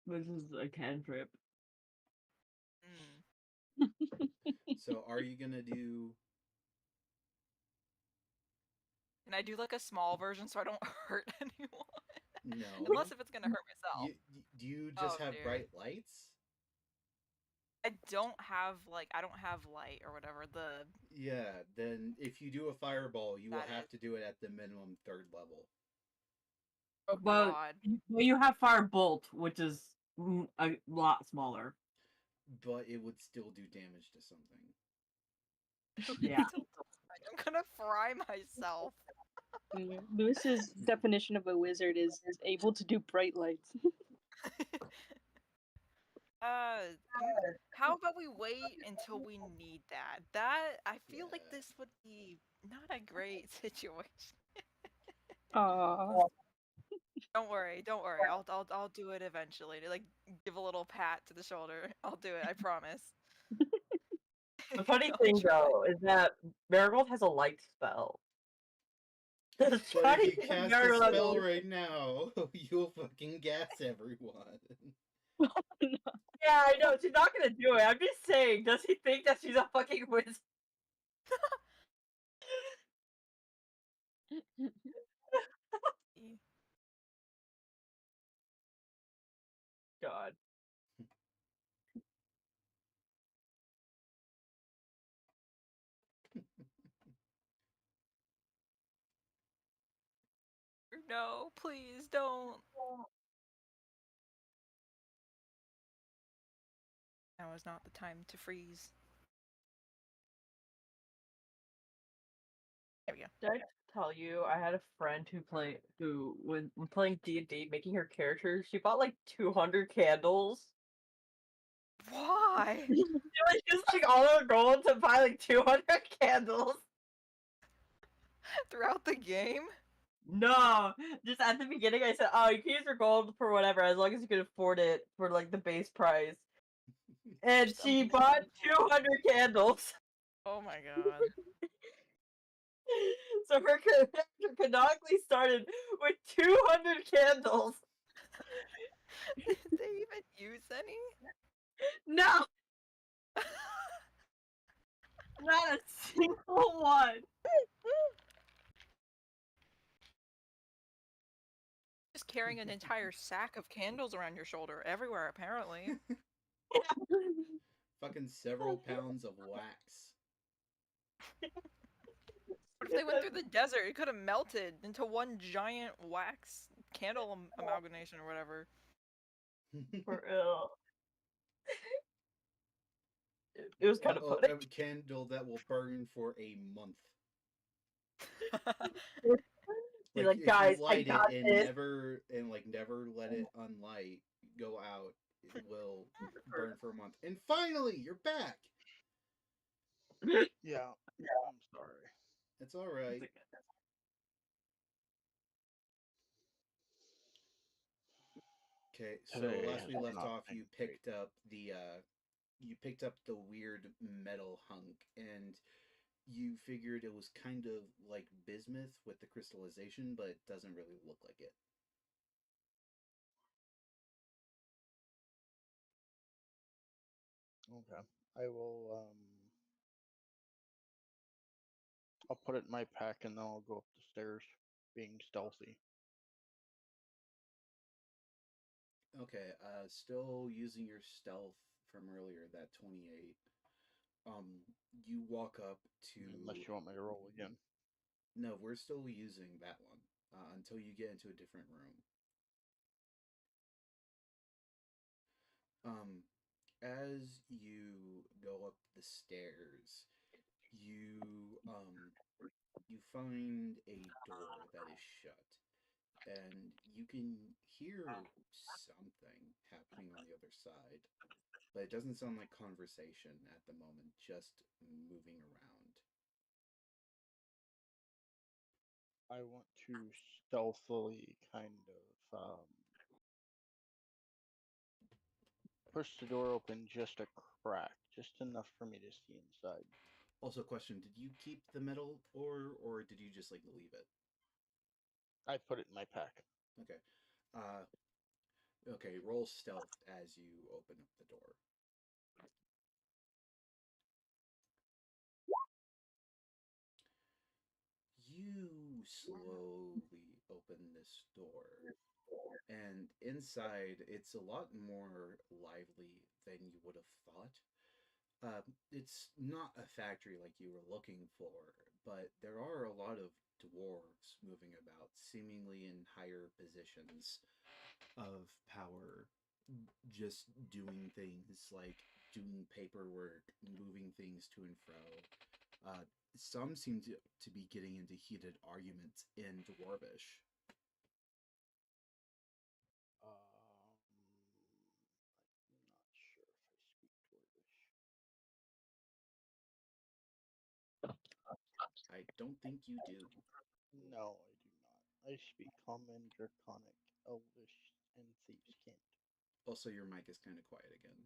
which is a cantrip. Mm. So are you gonna do? Can I do like a small version so I don't hurt anyone? No. Unless if it's gonna hurt myself. Do you Oh just have dear. bright lights? I don't have light or whatever. Yeah. Then if you do a fireball, you will That have is. to do it at the minimum third level. Oh But God. you have firebolt, which is a lot smaller. But it would still do damage to something. Yeah. I'm gonna fry myself. Lewis's definition of a wizard is able to do bright lights. How about we wait until we need that? I feel like Yeah. this would be not a great situation. Aww. Don't worry. I'll do it eventually. Like give a little pat to the shoulder. I'll do it. I promise. The funny I'll thing try. though is that Marigold has a light spell. The But funny if you thing cast a Marigold has spell right now, you'll fucking gas everyone. Yeah, I know she's not gonna do it. I'm just saying, does he think that she's a fucking wizard? God. No, please don't. Now is not the time to freeze. There we go. Did I tell you I had a friend who when playing D&D making her character, she bought like 200 candles. Why? You're like using all our gold to buy like 200 candles. Throughout the game? No, just at the beginning I said, oh, you can use your gold for whatever as long as you can afford it for like the base price. And Just a she minimum. bought 200 candles. Oh my god. So her character canonically started with 200 candles. Did they even use any? No, not a single one. Just carrying an entire sack of candles around your shoulder everywhere, apparently. Fucking several pounds of wax. What if they went through the desert? It could have melted into one giant wax candle amalgamation or whatever. For real. It was kind of funny. A candle that will burn for a month. He's Like like, if guys, you I light got it this. and never let it unlight, go out, it will burn for a month. And finally, you're back. Yeah. I'm sorry. It's all right. Okay, so Today last has we left not off, been you great. picked up the weird metal hunk, and you figured it was kind of like bismuth with the crystallization, but it doesn't really look like it. Okay. I will I'll put it in my pack and then I'll go up the stairs being stealthy. Okay, still using your stealth from earlier, that 28. You walk up to. Unless you want me to roll again. No, we're still using that one until you get into a different room. As you go up the stairs, you you find a door that is shut, and you can hear something happening on the other side, but it doesn't sound like conversation at the moment, just moving around. I want to stealthily kind of push the door open just a crack, just enough for me to see inside. Also, question: did you keep the metal ore, or did you just like leave it? I put it in my pack. Okay. Uh, okay. Roll stealth as you open up the door. You slowly open this door, and inside it's a lot more lively than you would have thought. It's not a factory like you were looking for, but there are a lot of dwarves moving about, seemingly in higher positions of power, just doing things like doing paperwork, moving things to and fro. Some seem to be getting into heated arguments in Dwarvish. I'm not sure if I speak Dwarvish. I don't think you do. No, I do not. I speak Common, Draconic, Elvish, and Thieves' Cant. Also, your mic is kind of quiet again.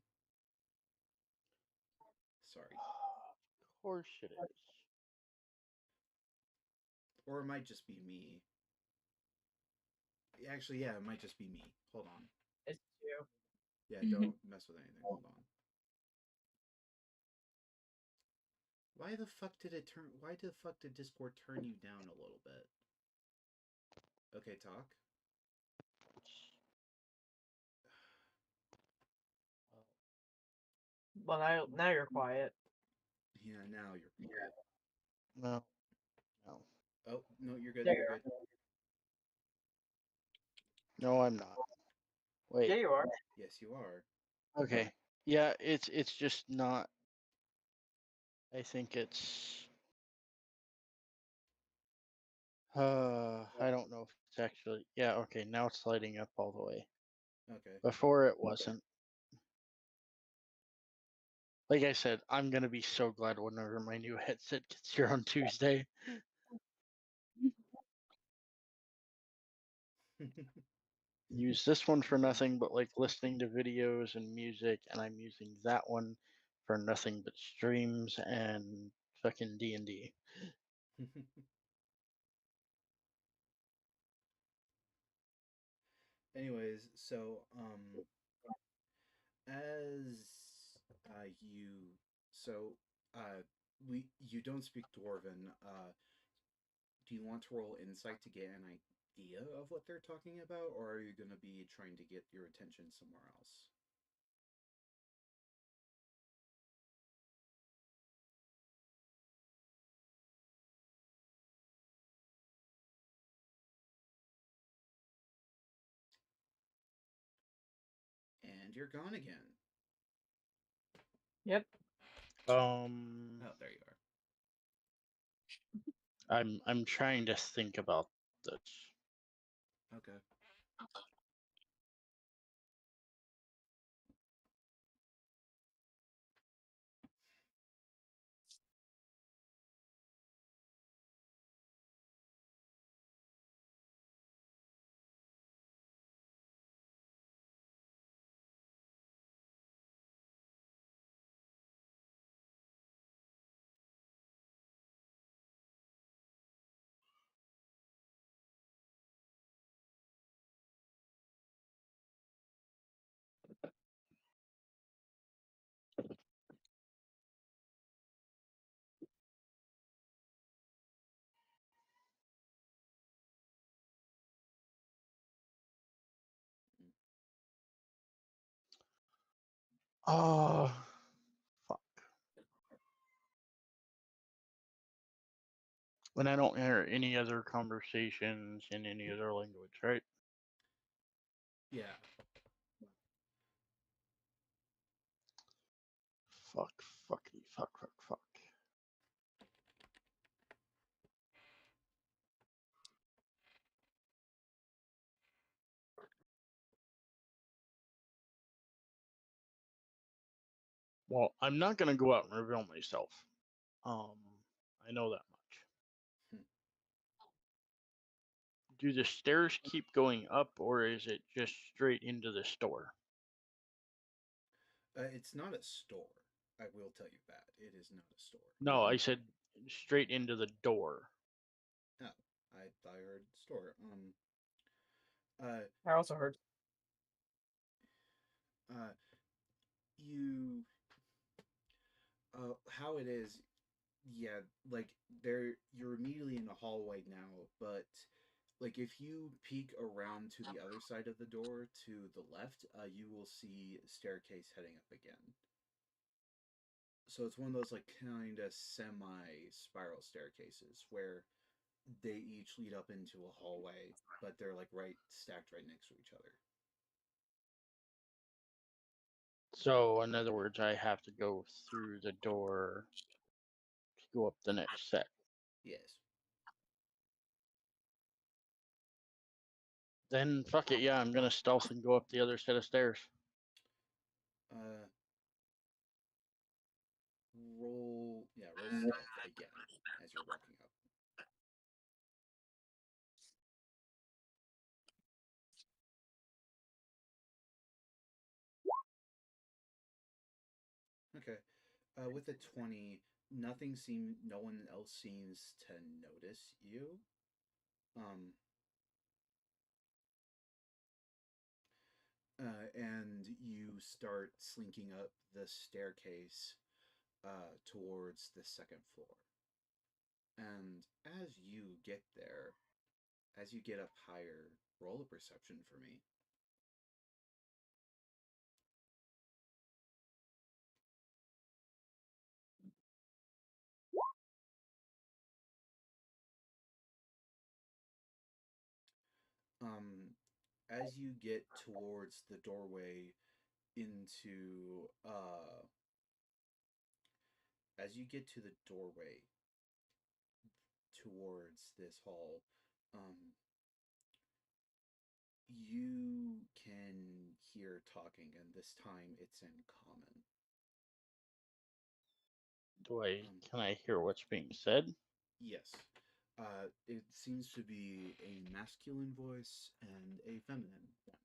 Sorry. Of course it is. Or it might just be me. Actually, yeah, it might just be me. Hold on. It's you. Yeah, Mhm. don't mess with anything. Hold on. Why the fuck did it turn? Why the fuck did Discord turn you down a little bit? Okay, talk. Well, now you're quiet. Yeah, now you're quiet. No. No. Oh, no, you're good. There You're you good. No, I'm not. Wait. Yeah, you are. Yes, you are. Okay. Yeah, it's just not. I think it's. I don't know if it's actually. Yeah. Okay. Now it's lighting up all the way. Okay. Before it wasn't. Like I said, I'm gonna be so glad whenever my new headset gets here on Tuesday. Use this one for nothing but like listening to videos and music, and I'm using that one for nothing but streams and fucking D&D. Anyways, so as you so we you don't speak Dwarven. Do you want to roll insight to get an idea of what they're talking about, or are you going to be trying to get your attention somewhere else? And you're gone again. Yep. Oh, there you are. I'm trying to think about this. Okay. Oh, fuck. And I don't hear any other conversations in any other language, right? Yeah. Fuck, fuckity, fuck, fuck, fuck. Well, I'm not gonna go out and reveal myself. I know that much. Hmm. Do the stairs keep going up, or is it just straight into the store? It's not a store. I will tell you that it is not a store. No, I said straight into the door. Oh, I heard store. Uh, I also heard. uh, you. How it is? Yeah, like you're immediately in the hallway now, but like if you peek around to the other side of the door to the left, you will see a staircase heading up again. So it's one of those like kind of semi spiral staircases where they each lead up into a hallway, but they're like stacked right next to each other. So, in other words, I have to go through the door to go up the next set. Yes. Then, fuck it, yeah, I'm gonna stealth and go up the other set of stairs. Uh, roll stealth again as you're walking up. Okay. With a 20, no one else seems to notice you. Um, and you start slinking up the staircase towards the second floor. And as you get there, as you get up higher, roll a perception for me. Um, as you get towards the doorway into as you get to the doorway towards this hall, um, you can hear talking, and this time it's in common. Can I hear what's being said? Yes. It seems to be a masculine voice and a feminine one.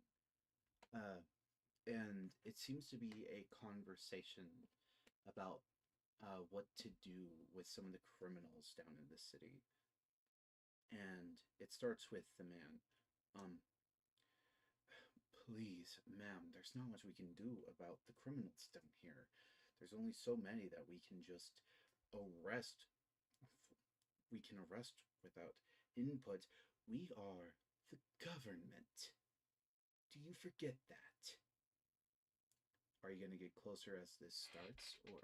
And it seems to be a conversation about what to do with some of the criminals down in the city. And it starts with the man. Um, Please, ma'am, there's not much we can do about the criminals down here. There's only so many that we can just arrest. We can arrest without input. We are the government. Do you forget that? Are you gonna get closer as this starts, or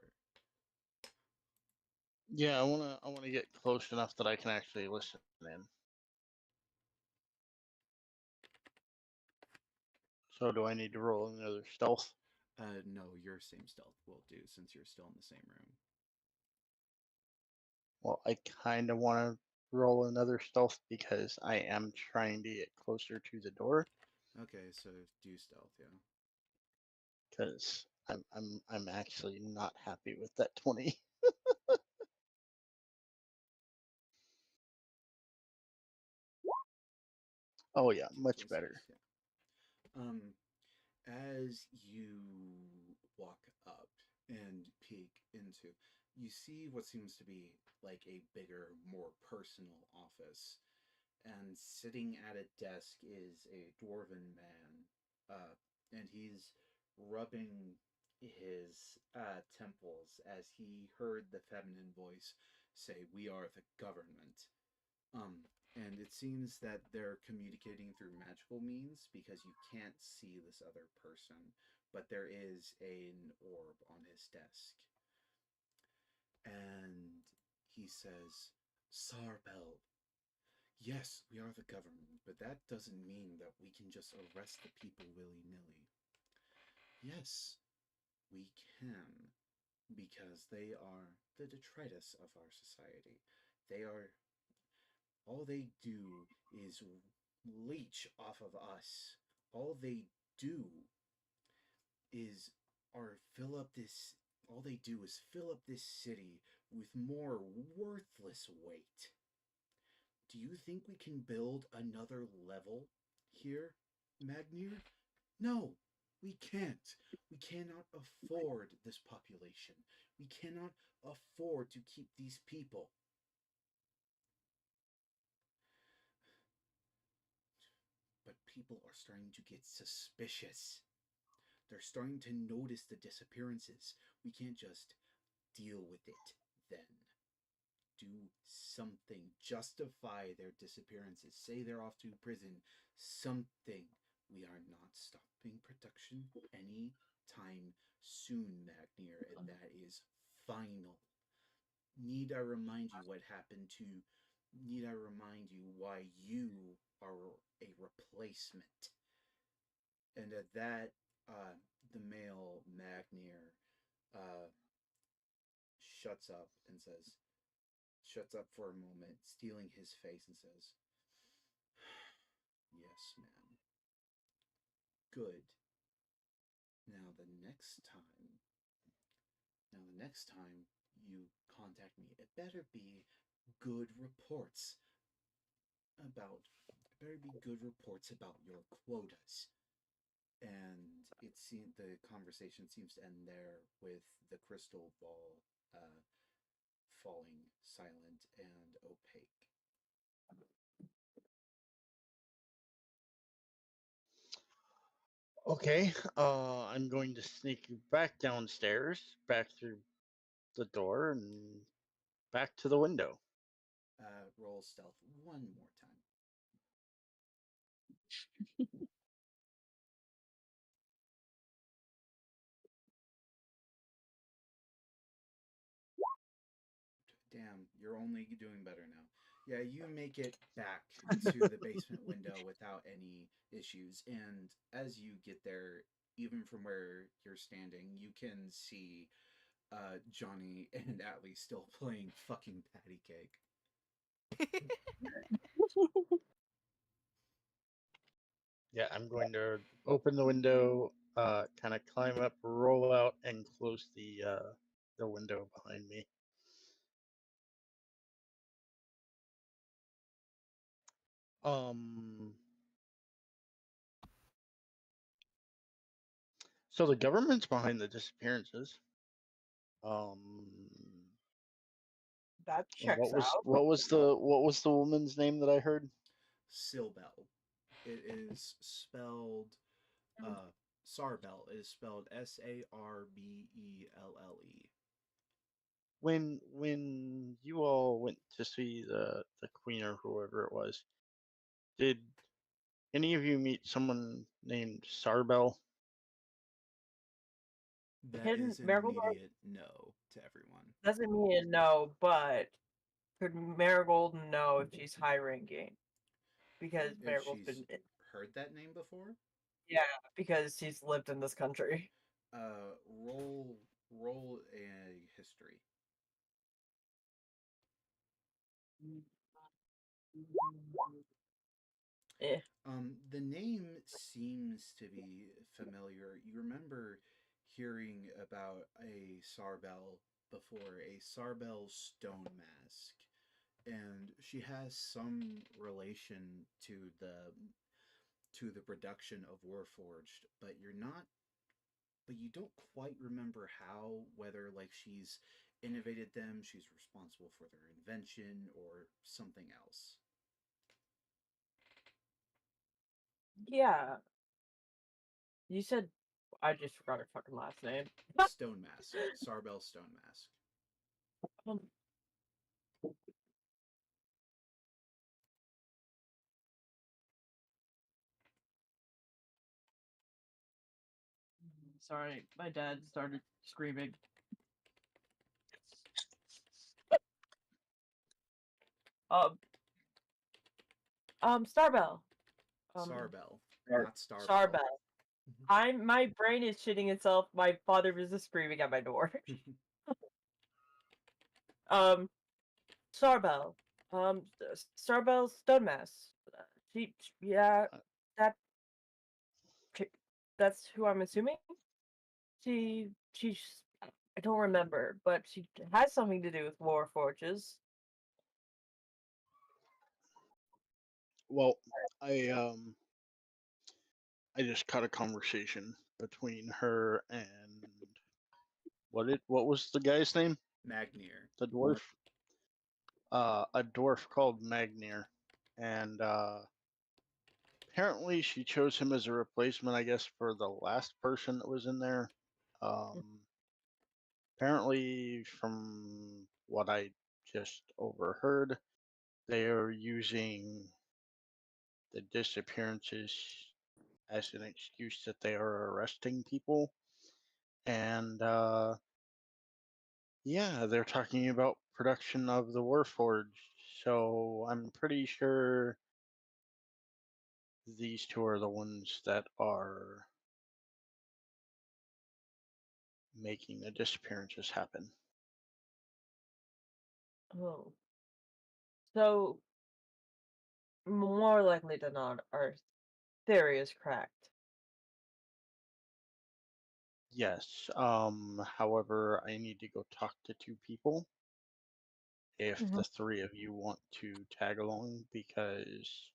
Yeah, I wanna get close enough that I can actually listen in. So do I need to roll another stealth? no, your same stealth will do since you're still in the same room. Well, I kind of want to roll another stealth because I am trying to get closer to the door. Okay, so do stealth, yeah. Because I'm actually not happy with that 20. Oh yeah, much 26, better. yeah. As you walk up and peek into, you see what seems to be like a bigger, more personal office. And sitting at a desk is a dwarven man, and he's rubbing his temples as he heard the feminine voice say, "We are the government." And it seems that they're communicating through magical means because you can't see this other person, but there is an orb on his desk. And he says, "Sarbel, yes, we are the government, but that doesn't mean that we can just arrest the people willy nilly." Yes, we can, because they are the detritus of our society. They are All they do is leech off of us. All they do is are fill up this all they do is fill up this city with more worthless weight. Do you think we can build another level here, Magnir? No, we can't. We cannot afford this population. We cannot afford to keep these people. But people are starting to get suspicious. They're starting to notice the disappearances. We can't just deal with it then. Do something. Justify their disappearances. Say they're off to prison. Something. We are not stopping production any time soon, Magnir, and that is final. Need I remind you what happened to. Need I remind you why you are a replacement? And at that, the male Magnir uh, shuts up and says, shuts up for a moment, stealing his face, and says, "Yes, ma'am. Good. Now the next time, now the next time you contact me, it better be good reports about, it better be good reports about your quotas." And the conversation seems to end there with the crystal ball falling silent and opaque. Okay, I'm going to sneak you back downstairs, back through the door, and back to the window. Roll stealth one more time. Damn, you're only doing better now. Yeah, you make it back to the basement window without any issues. And as you get there, even from where you're standing, you can see Johnny and Atlee still playing fucking patty cake. Yeah, I'm going to open the window, kind of climb up, roll out, and close the window behind me. Um. So the government's behind the disappearances. That And checks out. what was the woman's name that I heard? Silbel. It is spelled Sarbel. It is spelled Sarbelle. When you all went to see the queen or whoever it was, did any of you meet someone named Sarbel? That Hidden is an Marigold immediate no to everyone. doesn't mean no, but could Marigold know if she's high ranking? Because If Marigold's she's been heard that name before, yeah, because she's lived in this country. roll a history. Eh. The name seems to be familiar. You remember hearing about a Sarbel before, a Sarbel stone mask, and she has some relation to the production of Warforged, but you don't quite remember how, whether like she's innovated them, she's responsible for their invention, or something else. Yeah. You said I just forgot her fucking last name. Stone Mask, Sarbel Stone Mask. Um, Sorry, my dad started screaming. Um, Starbell. Sarbel, not Starbell. Starbell. My brain is shitting itself. My father was just screaming at my door. um, Starbell. Starbell Stonemass. Yeah, Uh, that, that's who I'm assuming. She's, I don't remember, but she has something to do with Warforges. Well, I I just caught a conversation between her and what was the guy's name? Magnier. The dwarf. A dwarf called Magnir, and apparently she chose him as a replacement, I guess, for the last person that was in there. Apparently, from what I just overheard, they are using the disappearances as an excuse that they are arresting people. And yeah, they're talking about production of the Warforged. So I'm pretty sure these two are the ones that are making the disappearances happen. Oh, so more likely than not, our theory is correct. Yes. However, I need to go talk to two people if the three of you want to tag along because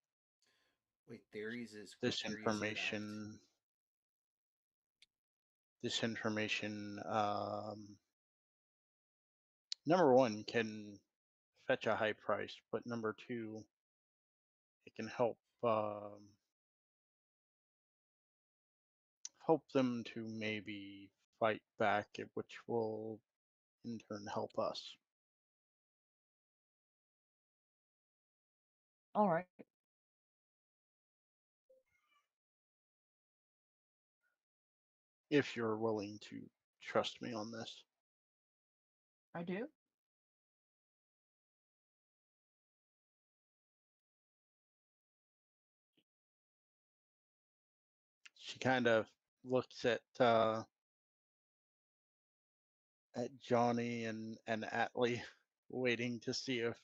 Wait, theories is what this theories is that? information this information number one can fetch a high price, but number two, it can help them to maybe fight back, which will in turn help us. All right. If you're willing to trust me on this. I do. She kind of looks at Johnny and Atlee, waiting to see if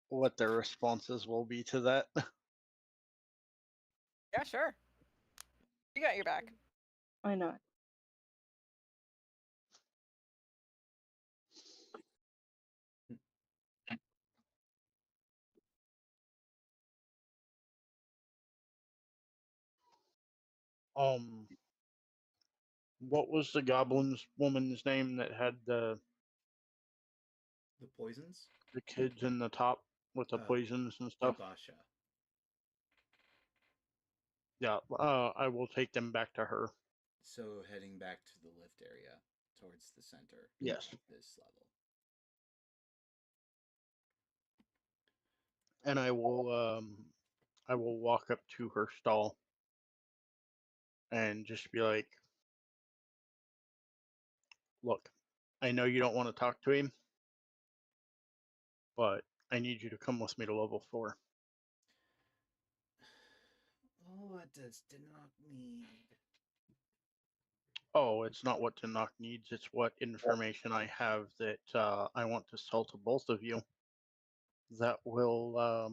what their responses will be to that. Yeah, sure. You got your back. Why not? What was the goblin's woman's name that had the poisons? kids in the top with the Oh, poisons and stuff? Abasha. Yeah, I will take them back to her. So heading back to the lift area towards the center Yes. of this level. And I will walk up to her stall and just be like, look, I know you don't want to talk to him, but I need you to come with me to level 4. What does Dinok need? Oh, it's not what Tanakh needs, it's what information I have that I want to sell to both of you that will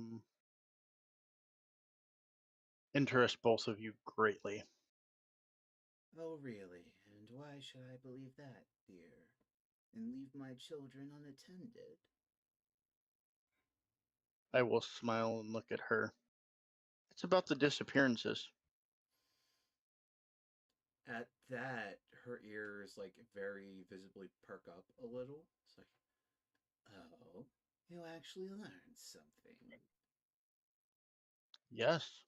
interest both of you greatly. Oh, really? And why should I believe that, dear? And leave my children unattended? I will smile and look at her. It's about the disappearances. At that, her ears like very visibly perk up a little. It's like, oh, you actually learned something. Yes.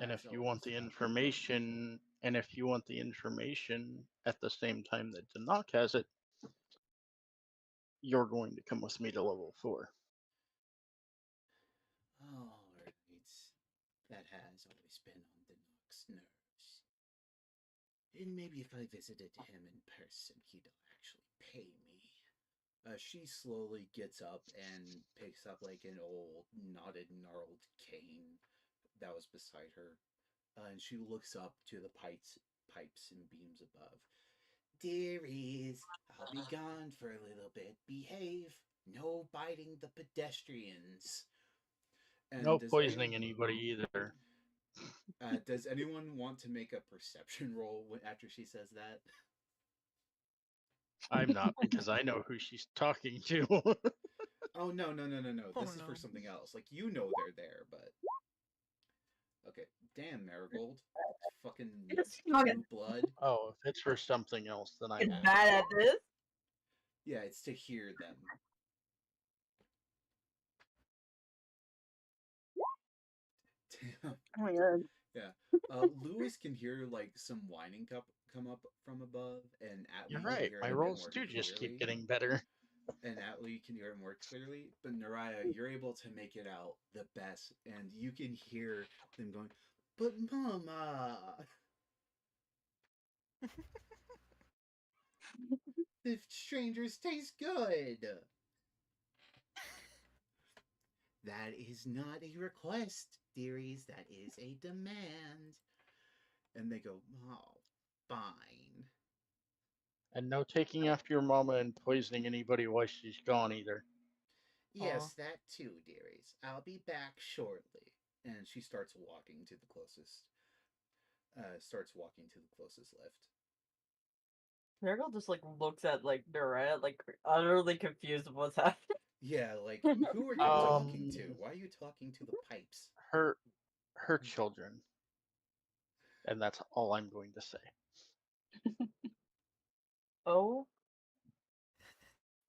And That's if you always want the fun. information, at the same time that Tanakh has it, you're going to come with me to level 4. All right. That has always been on Dinok's nerves. And maybe if I visited him in person, he'd actually pay me. She slowly gets up and picks up like an old, knotted, gnarled cane that was beside her. And she looks up to the pipes and beams above. Dearies, I'll be gone for a little bit. Behave. No biting the pedestrians. And No poisoning anybody either. Does anyone want to make a perception roll after she says that? I'm not, because I know who she's talking to. Oh no. Oh, This is for no. something else. Like you know they're there, but okay. Damn, Marigold. Fucking It's blue fucking blood. Oh, if it's for something else, then I'm Yeah. bad at this. Yeah, it's to hear them. Damn. Oh my god. Yeah. Lewis can hear like some whining come up from above, and You're Atlee can right. hear My it a bit rolls more do just keep clearly. getting better. And Atlee can hear it more clearly. But Naraya, you're able to make it out the best, and you can hear them going, "But Mama, the strangers taste good." That is not a request, dearies. That is a demand. And they go, "Oh, fine." And no taking after your mama and poisoning anybody while she's gone either. Yes, that too, dearies. I'll be back shortly. And she starts walking to the closest. Lift. Miracle just like looks at like Durant, like utterly confused of what's happening. Yeah, like who are you Oh. talking to? Why are you talking to the pipes? Her children. And that's all I'm going to say. Oh.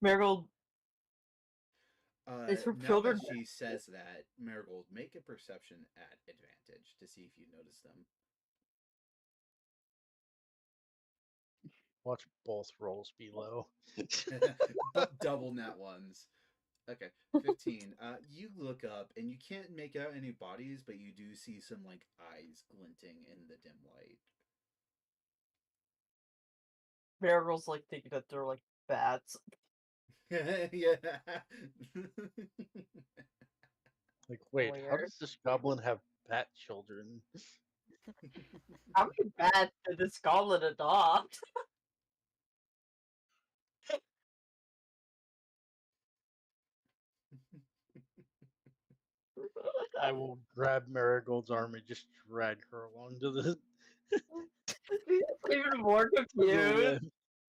Marigold, is her Now children that she says that, Marigold, make a perception at advantage to see if you notice them. Watch both rolls be low. But double nat ones. Okay, 15. You look up and you can't make out any bodies, but you do see some like eyes glinting in the dim light. Marigold's like thinking that they're like bats. Yeah. Like, wait, how Weird. does this goblin have bat children? How many bats did this goblin adopt? I will grab Marigold's arm and just drag her along to the Even more confused. lift.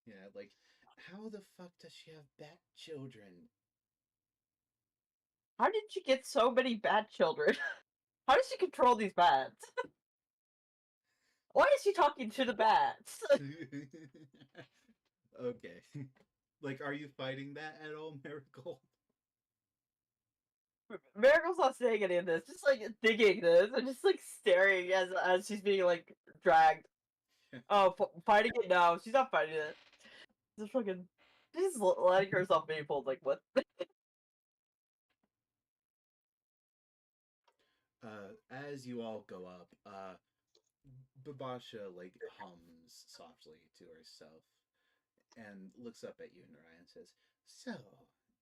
Yeah, like, how the fuck does she have bat children? How did she get so many bat children? How does she control these bats? Why is she talking to the bats? Okay. Like, are you fighting that at all, Miracle? Miracle's not saying any of this, just like thinking this and just like staring as she's being like dragged. Oh, fighting it? No, she's not fighting it. Just fucking, she's letting herself be pulled. Like what? As you all go up, Babasha like hums softly to herself and looks up at you, Narayan, and says, "So,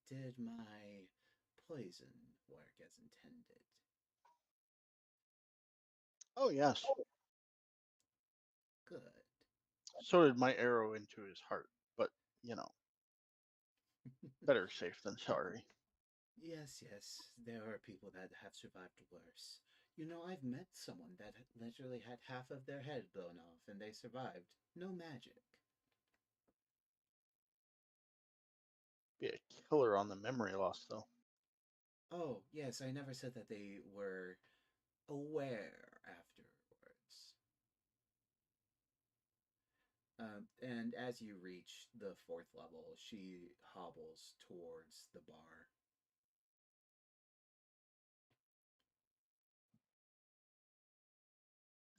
did my poison work as intended?" Oh yes. Good. So did my arrow into his heart, but better safe than sorry. Yes, yes, there are people that have survived worse. You know, I've met someone that literally had half of their head blown off and they survived. No magic. Be a killer on the memory loss though. Oh, yes, I never said that they were aware afterwards. And as you reach the fourth level, she hobbles towards the bar.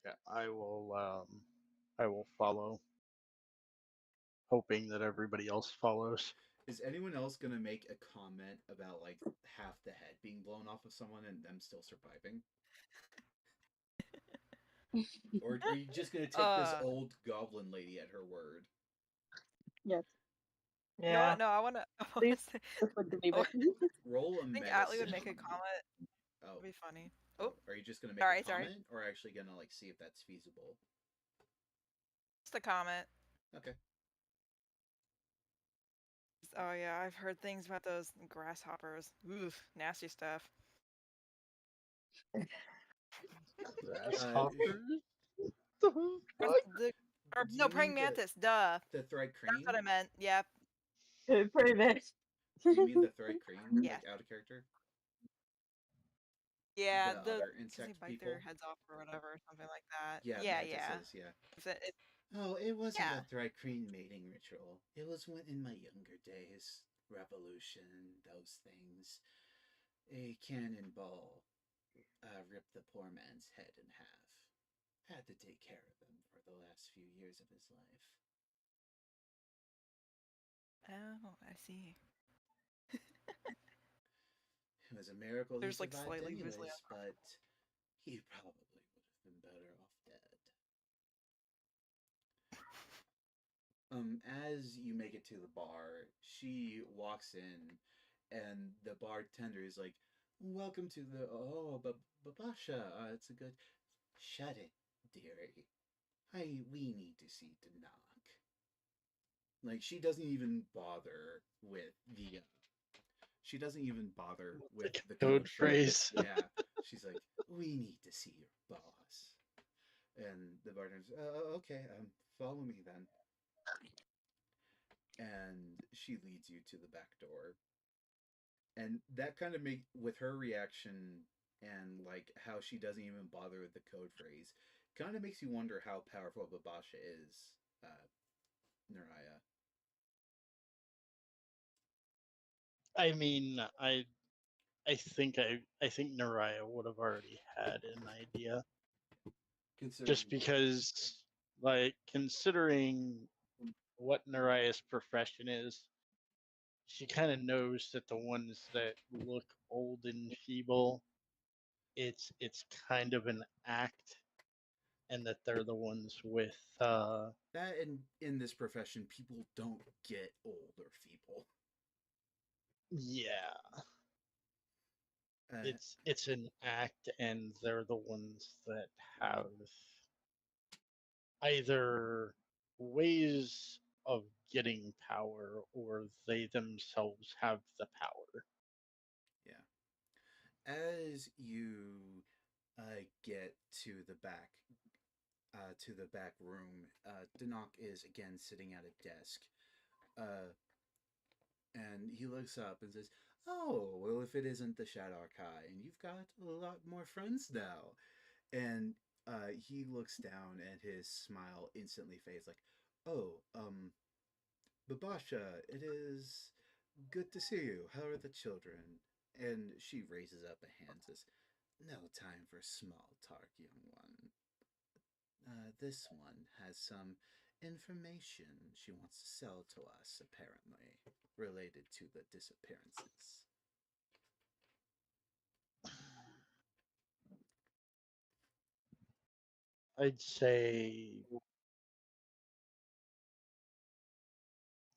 Yeah, I will follow, hoping that everybody else follows. Is anyone else gonna make a comment about like half the head being blown off of someone and them still surviving? Or are you just gonna take this Uh, old goblin lady at her word? Yes. you know Yeah. what? No, I wanna. I wanna Please say. just would believe Oh, it. Roll a I think Atlee would medicine. make a comment. Oh, It'd be funny. oh, Oh, are you just gonna make a sorry, sorry. comment, or actually gonna like see if that's feasible? Just a comment. Okay. Oh yeah, I've heard things about those grasshoppers. Oof, nasty stuff. Grasshoppers? The Or fuck? the or Do no, you praying mean mantis. Duh. the thread That's what crane? I meant. Yep. Pretty much. Do you mean the thread crane, Yeah. like out of character? Yeah. The The other because they insect bite their people? heads off or whatever, or something like that. Yeah, Yeah, yeah. mantises. Yeah. It, Oh, it wasn't yeah. a thread crane mating ritual. It was when in my younger days, revolution, those things. A cannonball ripped the poor man's head in half. Had to take care of him for the last few years of his life. Oh, I see. It was a miracle he There's like survived slightly visually anyways, but he probably would have been better off dead. As you make it to the bar, she walks in, and the bartender is like, "Welcome to the Babasha. It's a good. Shut it, dearie. We need to see Danak." Like she doesn't even bother with the Code code phrase. phrase. Yeah, she's like, "We need to see your boss." And the bartender's, "Okay, follow me then." And she leads you to the back door. And that kind of make with her reaction and like how she doesn't even bother with the code phrase, kind of makes you wonder how powerful Babasha is, Naraya. I mean, I think Naraya would have already had an idea, Considering just what? because, like, considering what Naraya's profession is, she kind of knows that the ones that look old and feeble, it's kind of an act, and that they're the ones with That in this profession, people don't get old or feeble. yeah, Uh, it's an act, and they're the ones that have either ways of getting power, or they themselves have the power. yeah. As you get to the back room, Danok is again sitting at a desk. Uh, and he looks up and says, "Oh, well, if it isn't the Shadar Kai, and you've got a lot more friends now." And he looks down and his smile instantly fades. Like, oh, Babasha, it is good to see you. How are the children? And she raises up a hand and says, no time for small talk, young one. This one has some information she wants to sell to us, apparently, related to the disappearances. I'd say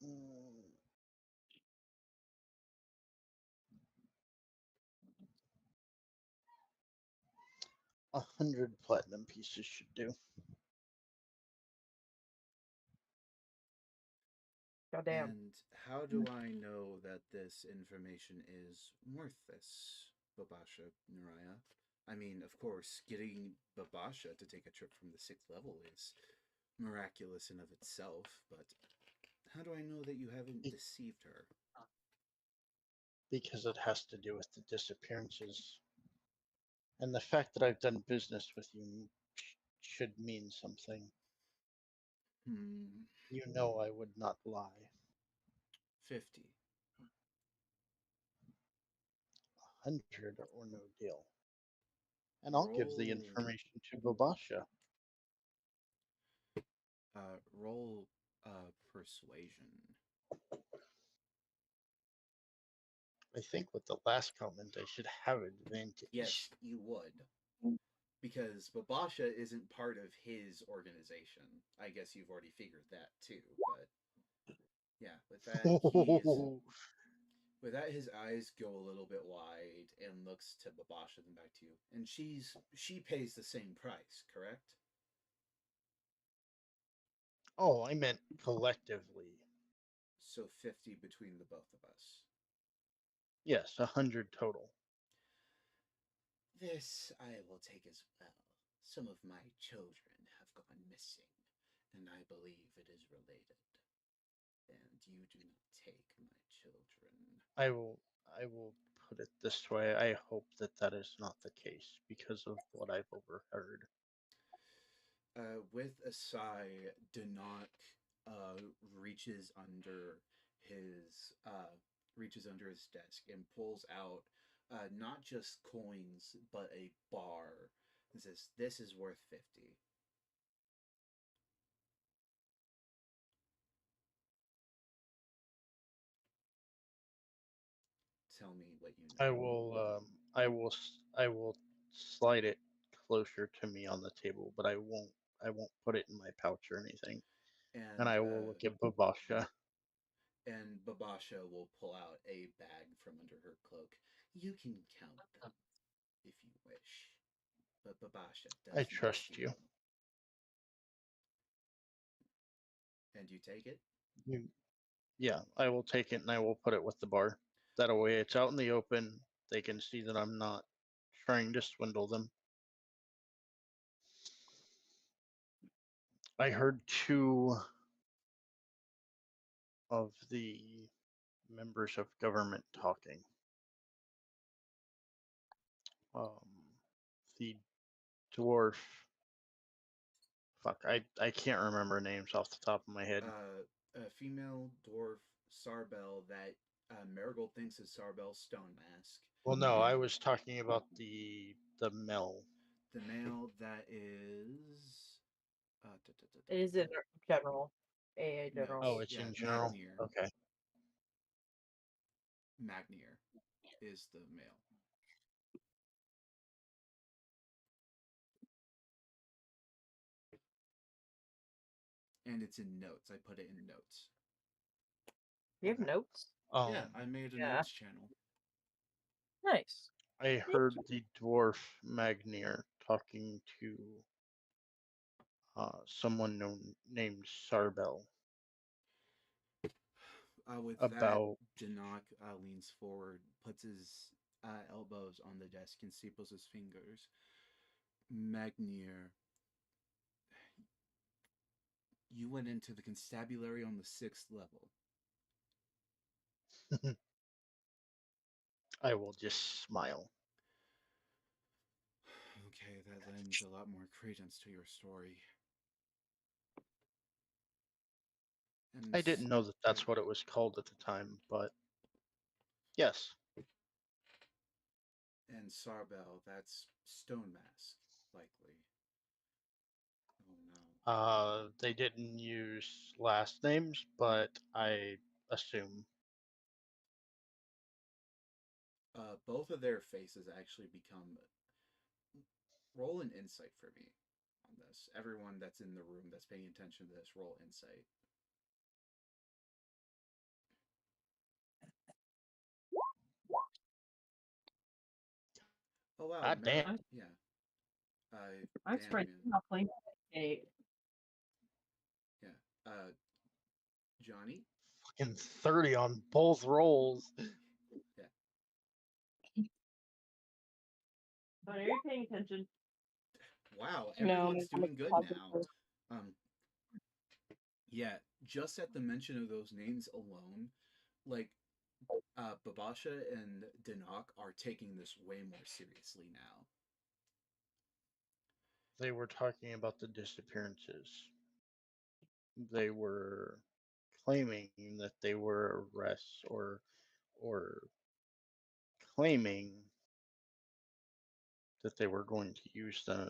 mm, 100 platinum pieces should do. Goddamn. And how do I know that this information is worth this, Babasha Nuraya? I mean, of course, getting Babasha to take a trip from the 6th level is miraculous in of itself, but how do I know that you haven't Be- deceived her? Because it has to do with the disappearances. And the fact that I've done business with you should mean something. Hmm, You know I would not lie. 50. 100 or no deal. And I'll give the Roll, information to Babasha. roll, persuasion. I think with the last comment I should have advantage. Yes, you would. Because Babasha isn't part of his organization. I guess you've already figured that too, but yeah, with that his eyes go a little bit wide and looks to Babasha then back to you. And she pays the same price, correct? Oh, I meant collectively. So 50 between the both of us. Yes, 100 total. This I will take as well. Some of my children have gone missing, and I believe it is related. And you do not take my children. I will put it this way. I hope that that is not the case because of what I've overheard. With a sigh, Danak uh, reaches under reaches under his desk and pulls out not just coins but a bar. And says, "This is worth 50." Tell me what you I know. will I will slide it closer to me on the table, but I won't put it in my pouch or anything. And And I will look at Babasha. and Babasha will pull out a bag from under her cloak. You can count them if you wish, but Babasha I does not trust you. steal. And you take it? You yeah, I will take it and I will put it with the bar. That way it's out in the open. They can see that I'm not trying to swindle them. I heard two of the members of government talking. The dwarf. Fuck, I can't remember names off the top of my head. A female dwarf Sarbel that Marigold thinks is Sarbel's stone mask. Well, no, and I was talking about the Mel. the male that is. It is in general. AA No, general. Oh, it's yeah, in general. Magnier. Okay. Magnier is the male. And it's in notes. I put it in notes. You have notes? Yeah, I made a yeah. notes channel. Nice. I heard the dwarf Magnier talking to someone named Sarbel With about. that, Janak leans forward, puts his elbows on the desk, and staples his fingers. Magnier, you went into the constabulary on the 6th level. I will just smile. Okay, that lends a lot more credence to your story. And I didn't know that that's what it was called at the time, but yes, and Sarbel, that's Stone Mask, likely. Oh no. they didn't use last names, but I assume. Both of their faces actually become. Roll an insight for me on this. Everyone that's in the room that's paying attention to this, roll insight. Oh wow, God damn. yeah. I'm Damn, surprised man. you're not playing Kate. Yeah. Johnny. Fucking 30 on both rolls. Yeah. But are you paying attention? Wow, No, everyone's I'm doing good positive. now. Yeah, just at the mention of those names alone, like Babasha and Dinok are taking this way more seriously now. They were talking about the disappearances. They were claiming that they were arrests or claiming that they were going to use the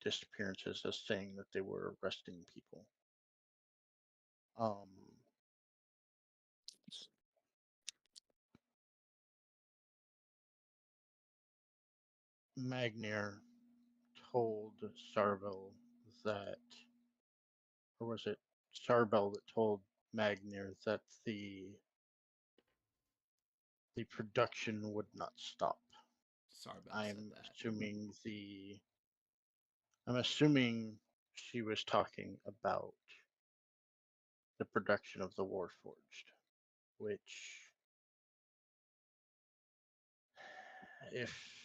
disappearances as saying that they were arresting people. Magnier told Sarvel that, or was it Sarbel that told Magnier that the production would not stop. Sarbel said I'm that. assuming I'm assuming she was talking about the production of the Warforged, which, if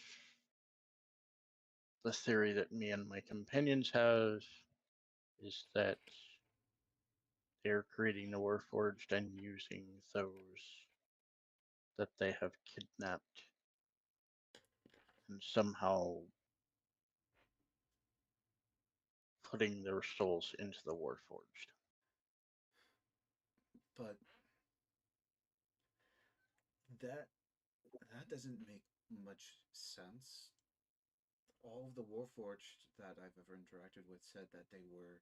the theory that me and my companions have is that they're creating the Warforged and using those that they have kidnapped and somehow putting their souls into the Warforged. But that that doesn't make much sense. All of the Warforged that I've ever interacted with said that they were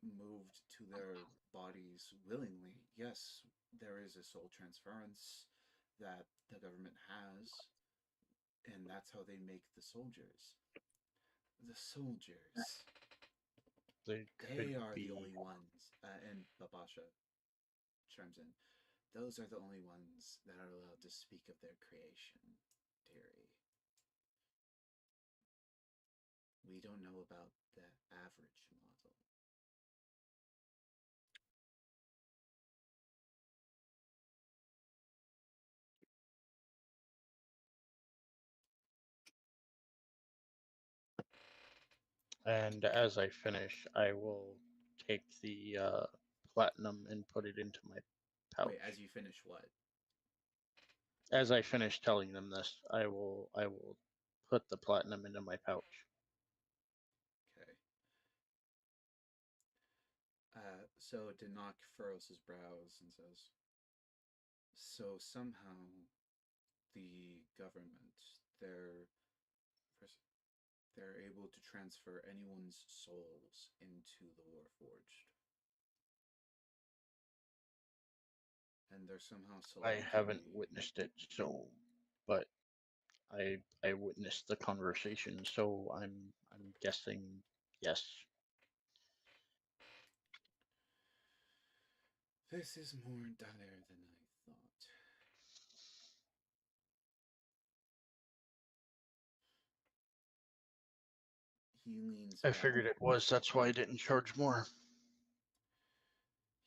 moved to their bodies willingly. Yes, there is a soul transference that the government has, and that's how they make the soldiers. The soldiers. They could They are the be. only ones, and Babasha chimes in. Those are the only ones that are allowed to speak of their creation, dearie. We don't know about the average model. And as I finish, I will take the platinum and put it into my pouch. Wait, as you finish what? As I finish telling them this, I will put the platinum into my pouch. Okay. So Dinok furrows his brows and says, "So somehow the government, they're they're able to transfer anyone's souls into the Warforged, and they're somehow I selectively." haven't witnessed it, so, but I witnessed the conversation, so I'm guessing yes. This is more dire than I thought. He leans I back. figured it was. That's why I didn't charge more.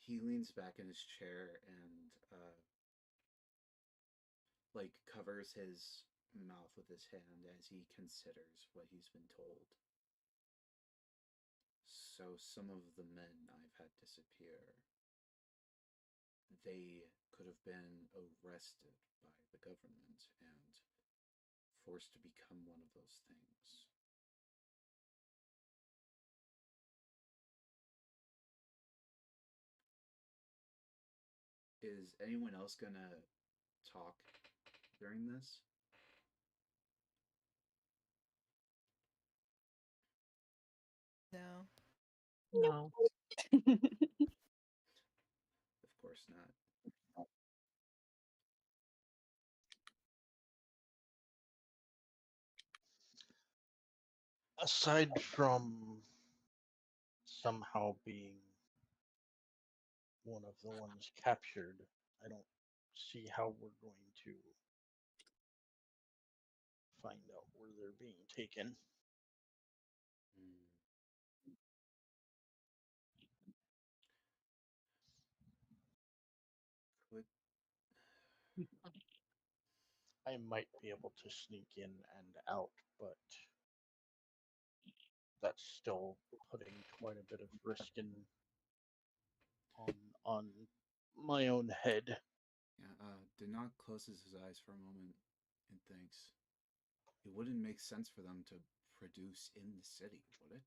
He leans back in his chair and like covers his mouth with his hand as he considers what he's been told. So some of the men I've had disappear, they could have been arrested by the government and forced to become one of those things. Is anyone else gonna talk during this? No. No. Of course not. Aside from somehow being one of the ones captured, I don't see how we're going to find out where they're being taken. Hmm. Could I might be able to sneak in and out, but that's still putting quite a bit of risk in on my own head. yeah, Denok closes his eyes for a moment and thinks it wouldn't make sense for them to produce in the city, would it?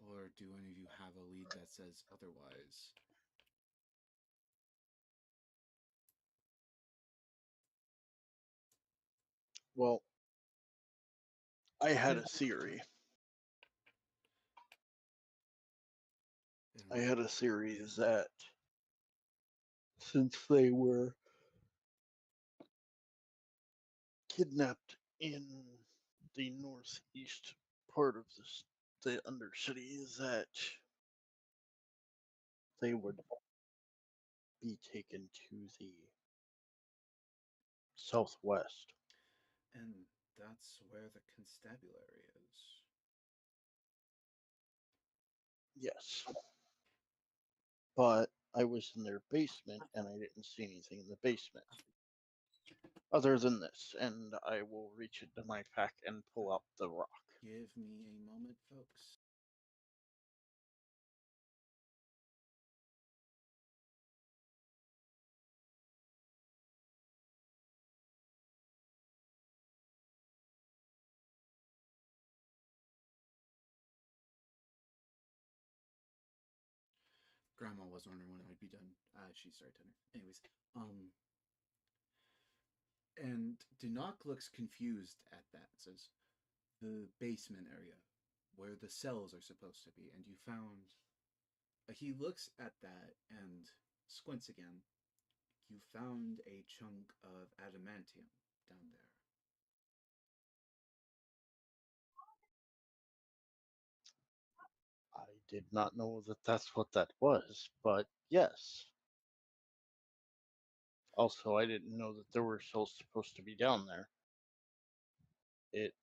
Or do any of you have a lead that says otherwise? Well, I had a theory. I had a theory that since they were kidnapped in the northeast part of the Undercity, that they would be taken to the southwest. And that's where the constabulary is. Yes. But I was in their basement and I didn't see anything in the basement other than this, and I will reach into my pack and pull out the rock. Give me a moment, folks. Grandma was wondering when I'd be done. She started dinner. Anyways, and Denok looks confused at that. Says the basement area where the cells are supposed to be, and you found. He looks at that and squints again. You found a chunk of adamantium down there. I did not know that that's what that was, but yes. Also, I didn't know that there were cells supposed to be down there. It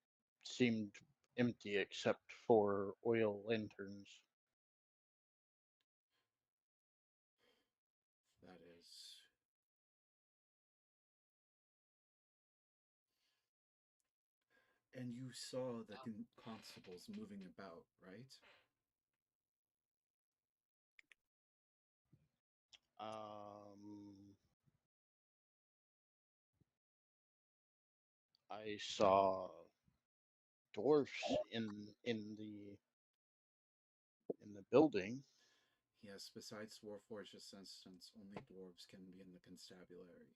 seemed empty except for oil lanterns. That is. And you saw the constables moving about, right? I saw dwarfs in the building. Yes, besides Warforged Assistants, only dwarves can be in the constabulary.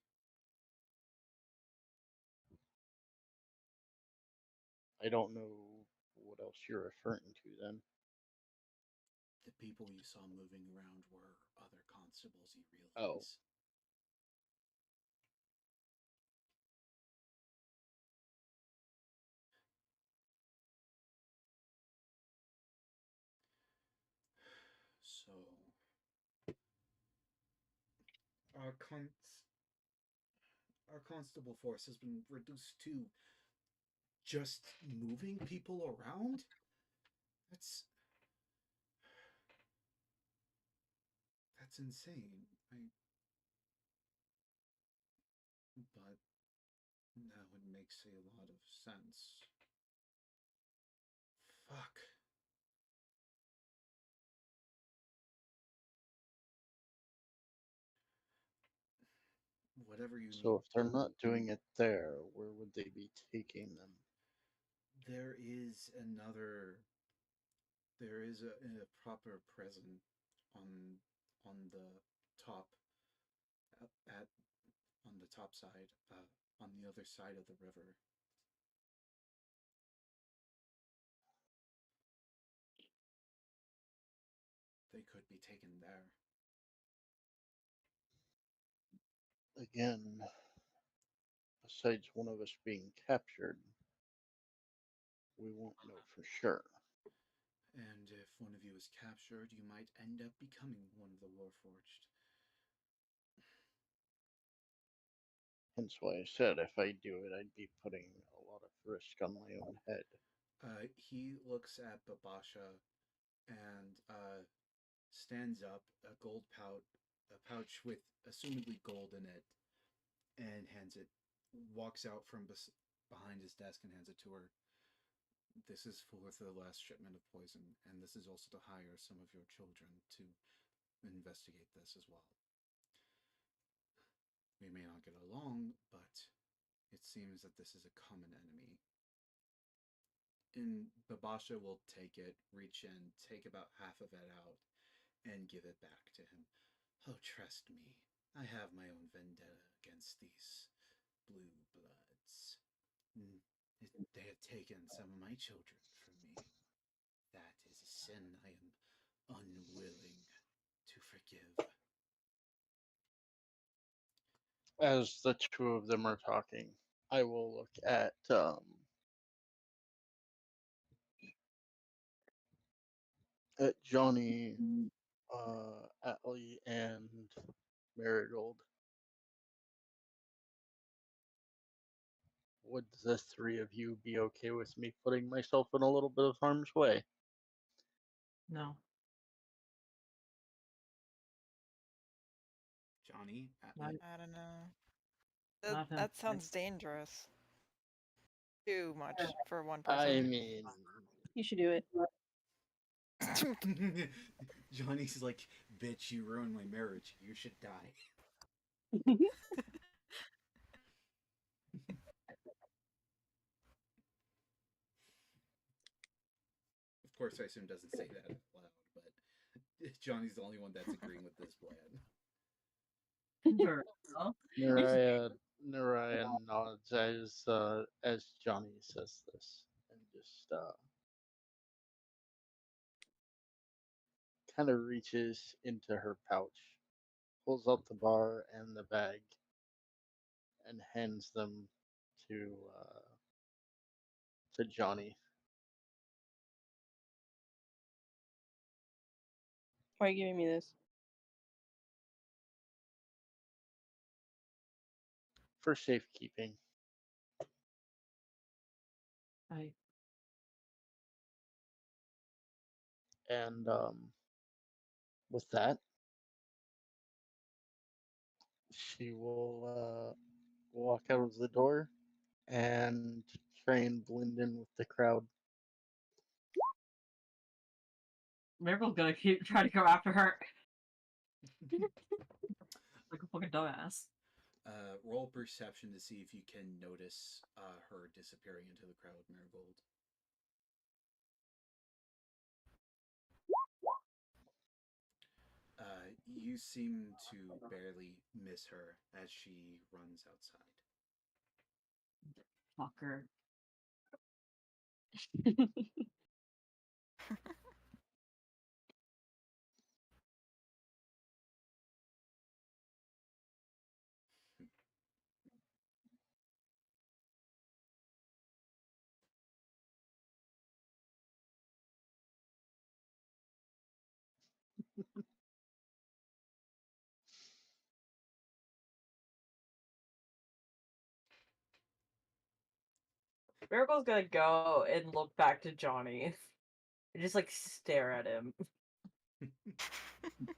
I don't know what else you're referring to then. The people you saw moving around were other constables, you Oh. realize. So, our constable force has been reduced to just moving people around? That's insane. But now it makes a lot of sense. Fuck. whatever you So need. if they're not doing it there, where would they be taking them? There is another. There is a proper present on the top at on the top side, on the other side of the river. They could be taken there. Again, besides one of us being captured, we won't know for sure. And if one of you is captured, you might end up becoming one of the Warforged. Hence why I said if I do it, I'd be putting a lot of risk on my own head. He looks at Babasha and stands up, a pouch with assumedly gold in it, and hands it. Walks out from behind his desk and hands it to her. This is for the last shipment of poison, and this is also to hire some of your children to investigate this as well. We may not get along, but it seems that this is a common enemy. And Babasha will take it, reach in, take about half of it out, and give it back to him. Oh, trust me, I have my own vendetta against these blue bloods. They have taken some of my children from me. That is a sin I am unwilling to forgive. As the two of them are talking, I will look at Johnny, Atlee, and Marigold. Would the three of you be okay with me putting myself in a little bit of harm's way? No. Johnny, Not, I don't know. not him. That sounds dangerous. Too much for one I person. mean, You should do it. Johnny's like, bitch, you ruined my marriage. You should die. Of course, I assume doesn't say that out loud, but Johnny's the only one that's agreeing with this plan. Sure. Huh? Naraya nods as Johnny says this, and just kind of reaches into her pouch, pulls out the bar and the bag, and hands them to Johnny. Why are you giving me this? For safekeeping. I And with that, she will walk out of the door and try and blend in with the crowd. Miracle's gonna keep trying to go after her. Like a fucking dumbass. Roll perception to see if you can notice her disappearing into the crowd, Marigold. You seem to barely miss her as she runs outside. Fucker. Miracle's gonna go and look back to Johnny. And just like stare at him.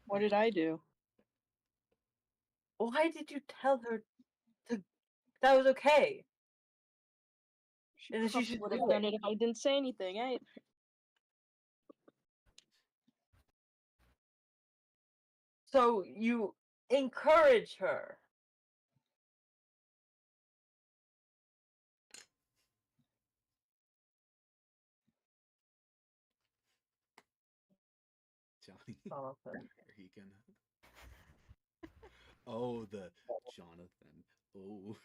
What did I do? Why did you tell her that was okay? She And then she probably should would do have it. done it if I didn't say anything. So you encourage her. Jonathan. Are you gonna? Oh, the Jonathan. Oh.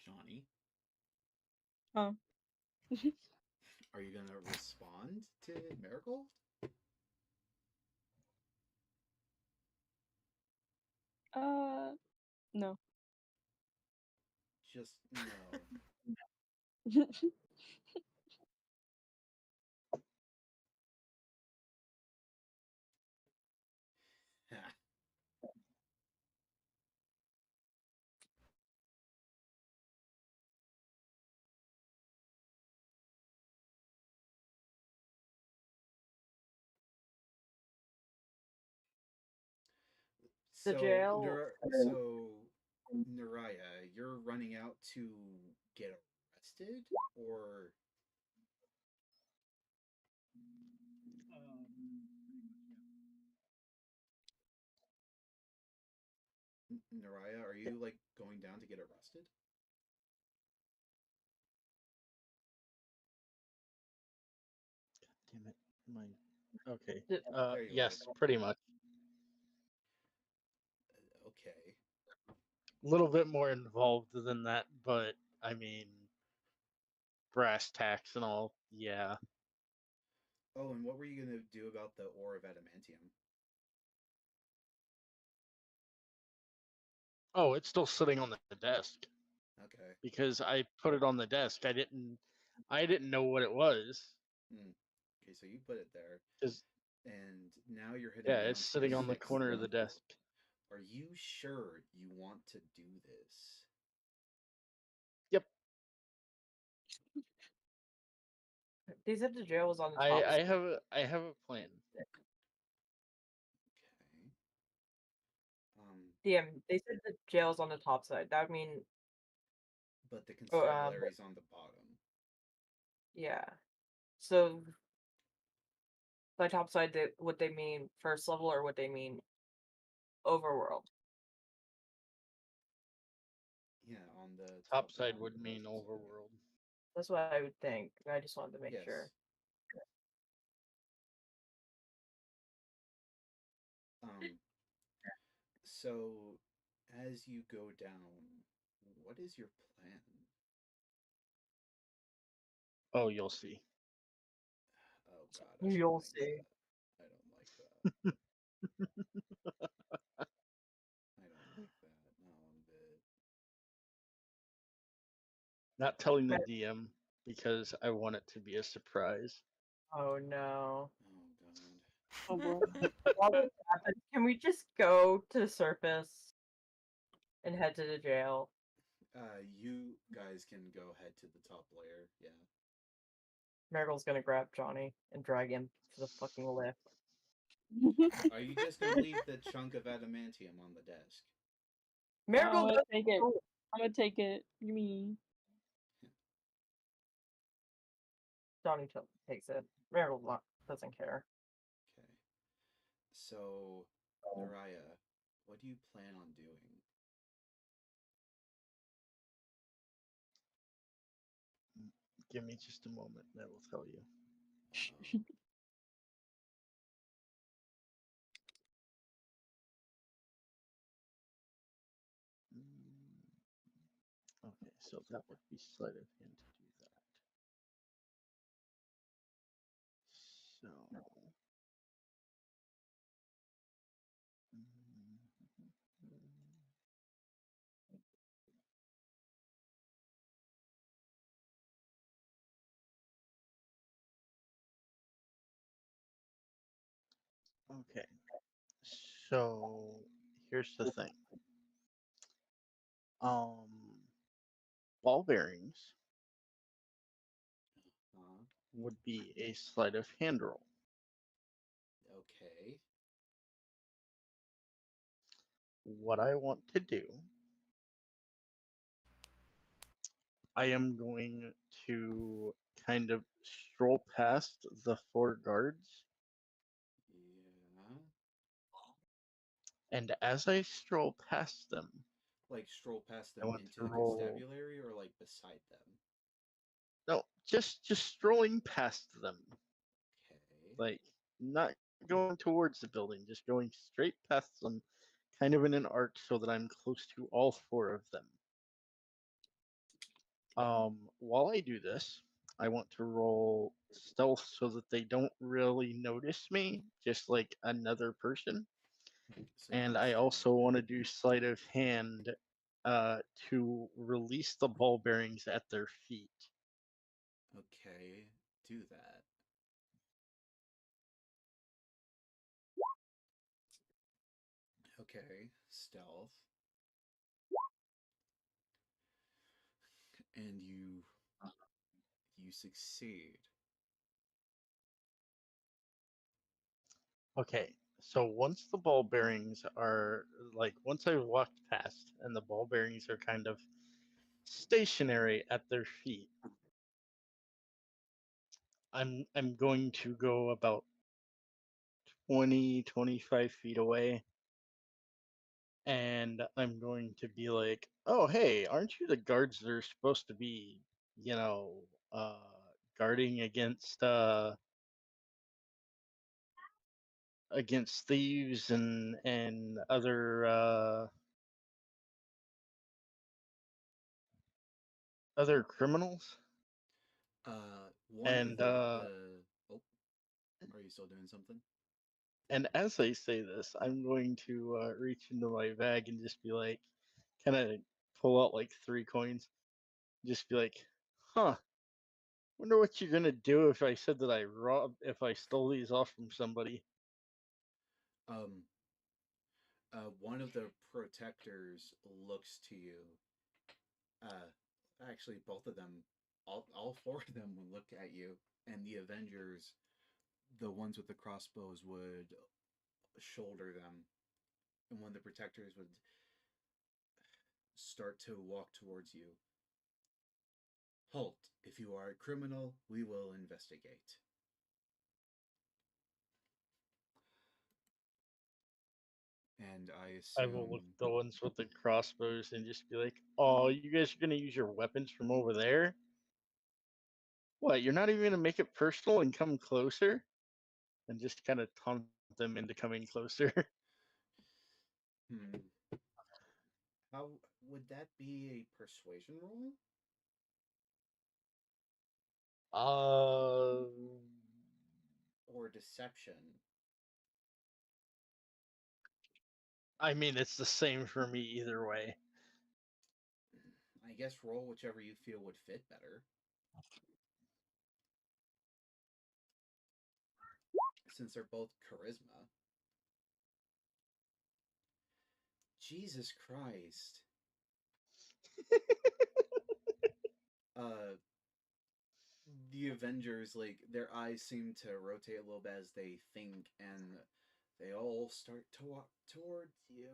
Johnny, Huh? are you gonna respond to Marigold? No. Just no. The So, jail. Naraya, you're running out to get arrested, or Naraya, are you like going down to get arrested? Damn it. My okay. Th- There you Yes, pretty much. are. Okay. A little bit more involved than that, but I mean, brass tacks and all. Yeah. Oh, and what were you gonna do about the ore of adamantium? Oh, it's still sitting on the desk Okay. because I put it on the desk. I didn't know what it was. Okay, so you put it there, 'Cause, and now you're heading yeah, it's down to sitting on the fix corner of the desk. Are you sure you want to do this? Yep. They said the jail was on the top. I have a plan. Okay. DM. They said the jail's on the top side. That would mean, But the oh, constabulary's on the bottom. yeah. So by top side, would they mean first level or would they mean overworld? Yeah, on the Top side down, would I mean was assuming. overworld. That's what I would think. I just wanted to make Yes. sure. So as you go down, what is your plan? Oh, you'll see. Oh God, I don't You'll like see. that. I don't like that. I don't like that. Not one bit. Not telling the DM because I want it to be a surprise. Oh no. Oh God. Oh boy. While this happens, can we just go to the surface and head to the jail? You guys can go head to the top layer. Yeah. Marigold's gonna grab Johnny and drag him to the fucking lift. Are you just gonna leave the chunk of adamantium on the desk? I'm Marigold, gonna take it. I'm gonna take it. Give me. Johnny takes it. Marigold doesn't care. Okay. So, Naraya, what do you plan on doing? Give me just a moment, and I will tell you. Okay, so that would be sleight of hand to do that. So. Okay, so here's the thing. Ball bearings would be a sleight of hand roll. Okay. What I want to do, I am going to kind of stroll past the 4 guards Yeah. And as I stroll past them, Like stroll past I them want into to the roll. constabulary, or like beside them. No, just strolling past them, Okay. like not going towards the building, just going straight past them, kind of in an arc, so that I'm close to all four of them. While I do this, I want to roll stealth so that they don't really notice me, just like another person. So you And can I stand also there. want to do sleight of hand to release the ball bearings at their feet. Okay, do that. Okay, stealth. And you succeed. Okay, so once the ball bearings are once I've walked past and the ball bearings are kind of stationary at their feet, I'm going to go about 25 feet away, and I'm going to be like, "Oh, hey, aren't you the guards that are supposed to be, you know, uh, guarding against thieves and other criminals?" One of And the oh, are you still doing something? and as I say this, I'm going to reach into my bag and just be like, kind of pull out like 3 coins, just be like, "Huh, wonder what you're gonna do if I said that if I stole these off from somebody." Um, one of the protectors looks to you. Uh, actually, both of them, all four of them would look at you, and the Avengers, the ones with the crossbows, would shoulder them, and one of the protectors would start to walk towards you. Halt! If you are a criminal, we will investigate. And I I will look assume, at the ones with the crossbows and just be like, "Oh, you guys are gonna use your weapons from over there? What? You're not even gonna make it personal and come closer?" And just kind of taunt them into coming closer. hmm, how would that be a persuasion roll uh, or deception? I mean, it's the same for me either way. I guess roll whichever you feel would fit better. Since they're both charisma. Jesus Christ. Uh, the Avengers, like, their eyes seem to rotate a little bit as they think, and they all start to walk towards you.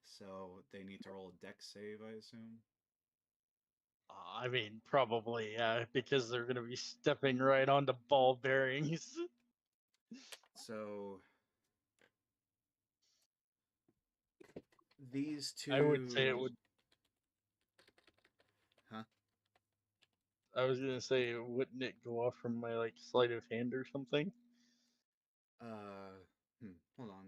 So they need to roll a dex save, I assume. I mean, probably, yeah, because they're gonna be stepping right onto ball bearings. So these I would say it two, would. huh? I was gonna say, wouldn't it go off from my like sleight of hand or something? Hold on.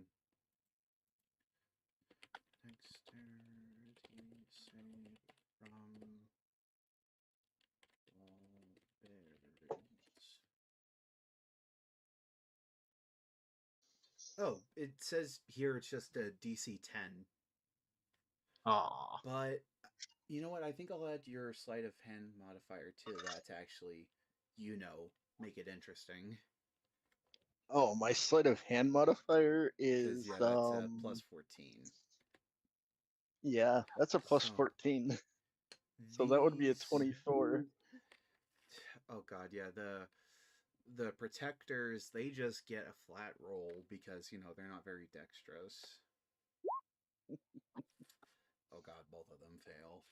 Dexterity save from barbarians. Oh, it says here it's just a DC 10. Aw. But you know what? I think I'll add your sleight of hand modifier to that to actually, make it interesting. Oh, my sleight of hand modifier Because, is yeah, that's a plus 14. yeah, that's a plus So 14. So that would be a these. 24. Oh, God, yeah. The protectors, they just get a flat roll because, they're not very dexterous. Oh, God, both of them fail.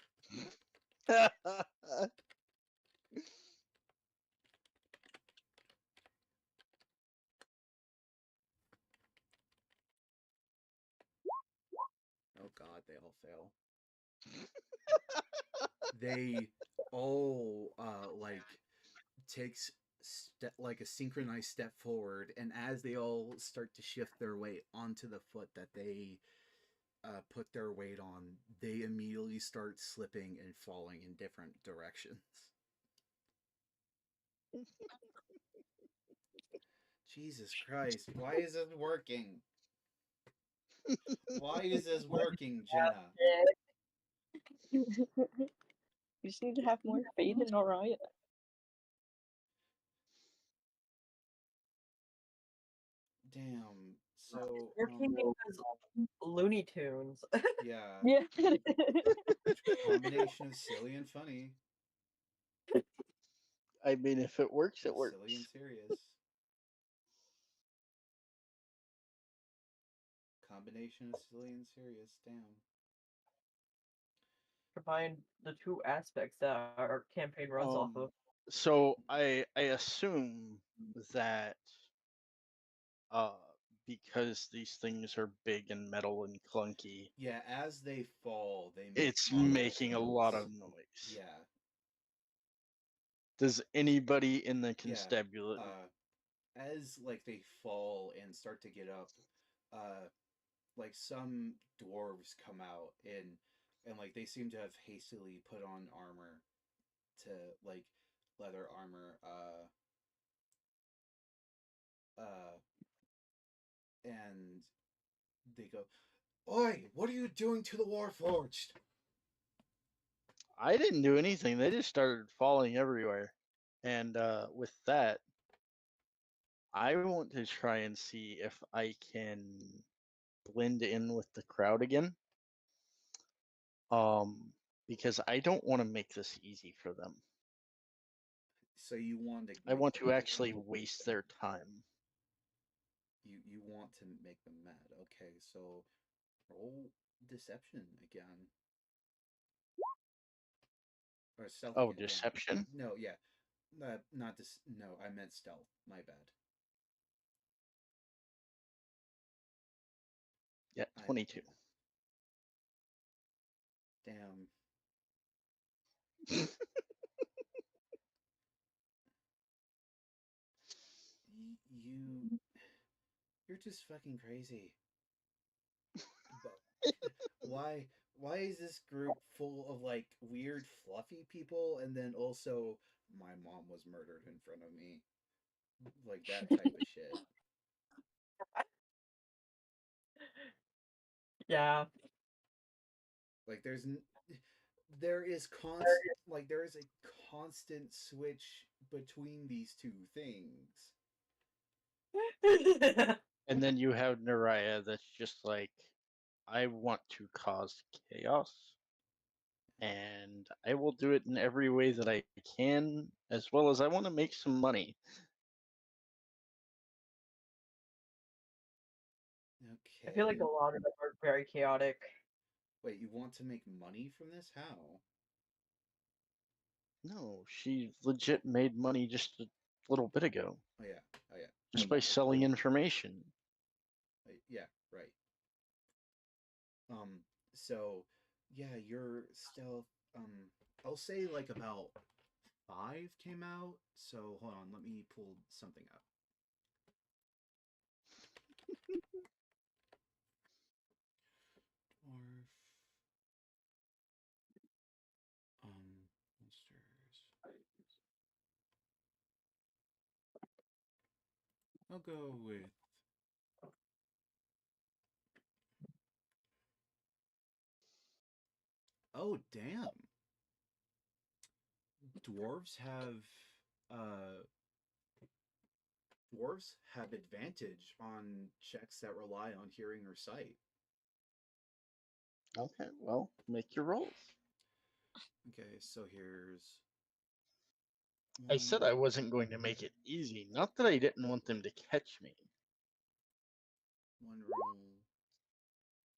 god, they all fail. They all like takes like a synchronized step forward, and as they all start to shift their weight onto the foot that they put their weight on, they immediately start slipping and falling in different directions. Jesus Christ, why is it working? Why is this working, Jenna? You just need to have more faith in Noraya. Damn. So, Working because Looney Tunes. yeah, Yeah. combination of silly and funny. I mean, if it works, it works. Silly and serious. Combination of silly and serious. Damn. Combine the two aspects that our campaign runs off of. So I assume that uh because these things are big and metal and clunky, Yeah, as they fall, they make it's audible making a lot of sounds. noise. Yeah, Does anybody in the yeah. constabulary? As like they fall and start to get up, like some dwarves come out and like they seem to have hastily put on armor to like leather armor, and they go, "Oi, what are you doing to the Warforged?" I didn't do anything. They just started falling everywhere. And with that, I want to try and see if I can blend in with the crowd again. Because I don't want to make this easy for them. So you want to I make want them, to actually waste their time. you want to make them mad. Okay, so roll deception again. Or stealth Oh, again. Damn. deception? No, yeah. Not this. No, I meant stealth. My bad. Yeah, 22. Damn. You. You're just fucking crazy. But why? Why is this group full of like weird, fluffy people, and then also my mom was murdered in front of me, like that type of shit. Yeah. Like there is constant there is a constant switch between these two things. And then you have Naraya that's just like, I want to cause chaos. And I will do it in every way that I can, as well as I want to make some money. I feel like Okay. a lot of them are very chaotic. Wait, you want to make money from this? How? No, she legit made money just a little bit ago, Oh yeah. Oh yeah. just by selling information. Yeah. Right. So yeah, your stealth. I'll say like about 5 came out. So hold on, let me pull something up. Dwarf. Monsters. I'll go with. Oh damn! Dwarves have uh dwarves have advantage on checks that rely on hearing or sight. Okay, well, make your rolls. Okay, so here's I said I one, wasn't going to make it easy, not that I didn't want them to catch me. one roll,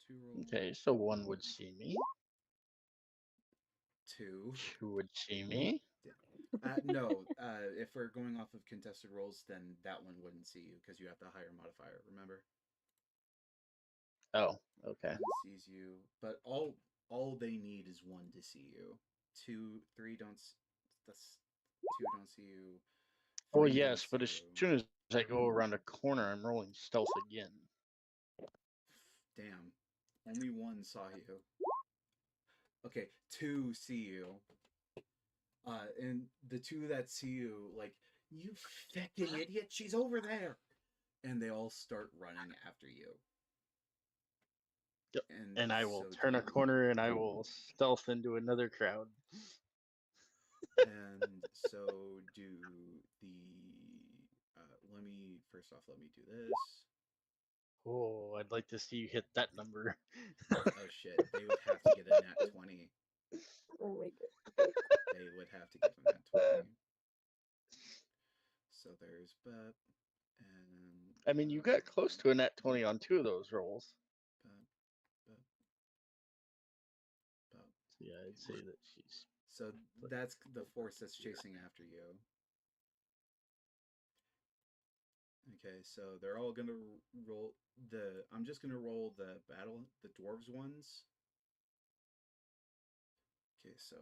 two roll, Okay, so one would see me, two. two would see me. No, if we're going off of contested rolls, then that one wouldn't see you because you have the higher modifier. Remember? Oh, Okay. One sees you, but all they need is one to see you. Two, three don't. That's two don't see you. Well, Three don't yes, see but as you. soon as I go around a corner, I'm rolling stealth again. Damn, only one saw you. Okay, two see you. And the two that see you, like, you fucking idiot, she's over there! And they all start running after you. Yep. And And I will so turn do a corner and I will stealth into another crowd. and so do the let me do this. Oh, I'd like to see you hit that number. Oh shit, they would have to get a nat 20. Oh my god. They would have to get a nat 20. So there's Bep and I mean, you got close to a nat 20 on 2 of those rolls. Bep, Bep, Bep. So yeah, I'd say that she's. So that's the force that's chasing after you. Okay, so they're all gonna roll the. I'm just gonna roll the dwarves ones. Okay, so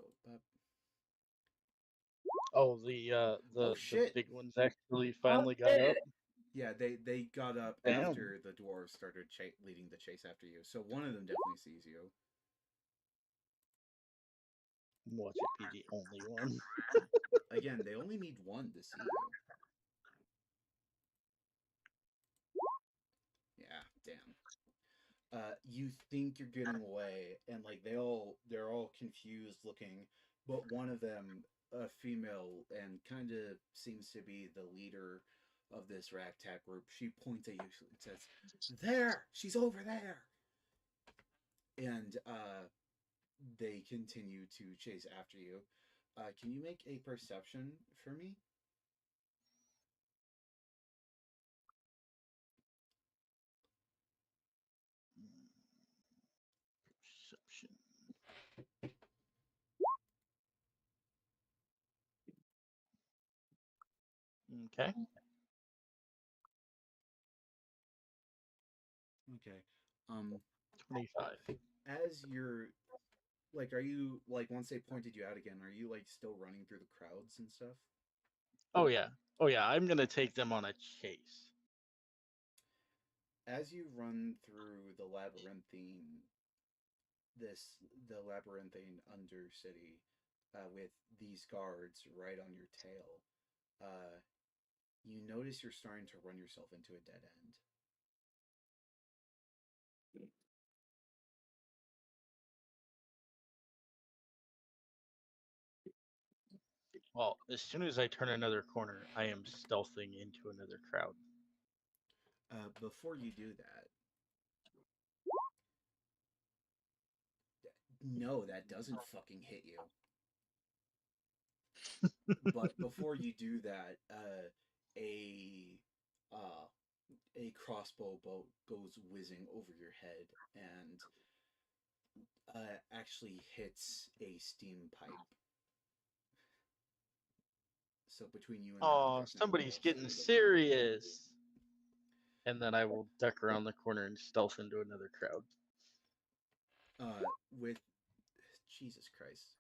Oh, the shit. big ones actually finally got up. Yeah, they got up Damn. after the dwarves started leading the chase after you. So one of them definitely sees you. Watch it be the only one. Again, they only need one to see you. Yeah, damn. You think you're getting away, and like they're all confused looking, but one of them, a female, and kind of seems to be the leader of this ragtag group, she points at you and says, "There, she's over there." And they continue to chase after you. Can you make a perception for me? Perception. Okay. Okay. 25. As you're like, are you like once they pointed you out again? Are you like still running through the crowds and stuff? Oh yeah. Oh yeah. I'm gonna take them on a chase. As you run through the labyrinthine undercity, with these guards right on your tail, uh, you notice you're starting to run yourself into a dead end. Well, as soon as I turn another corner, I am stealthing into another crowd. Before you do that, no, that doesn't fucking hit you. But before you do that, a uh, a crossbow bolt goes whizzing over your head and actually hits a steam pipe. So between you and that, Oh, there's now a somebody's plus getting 3 to serious. And then I will duck around the corner and stealth into another crowd. with Jesus Christ.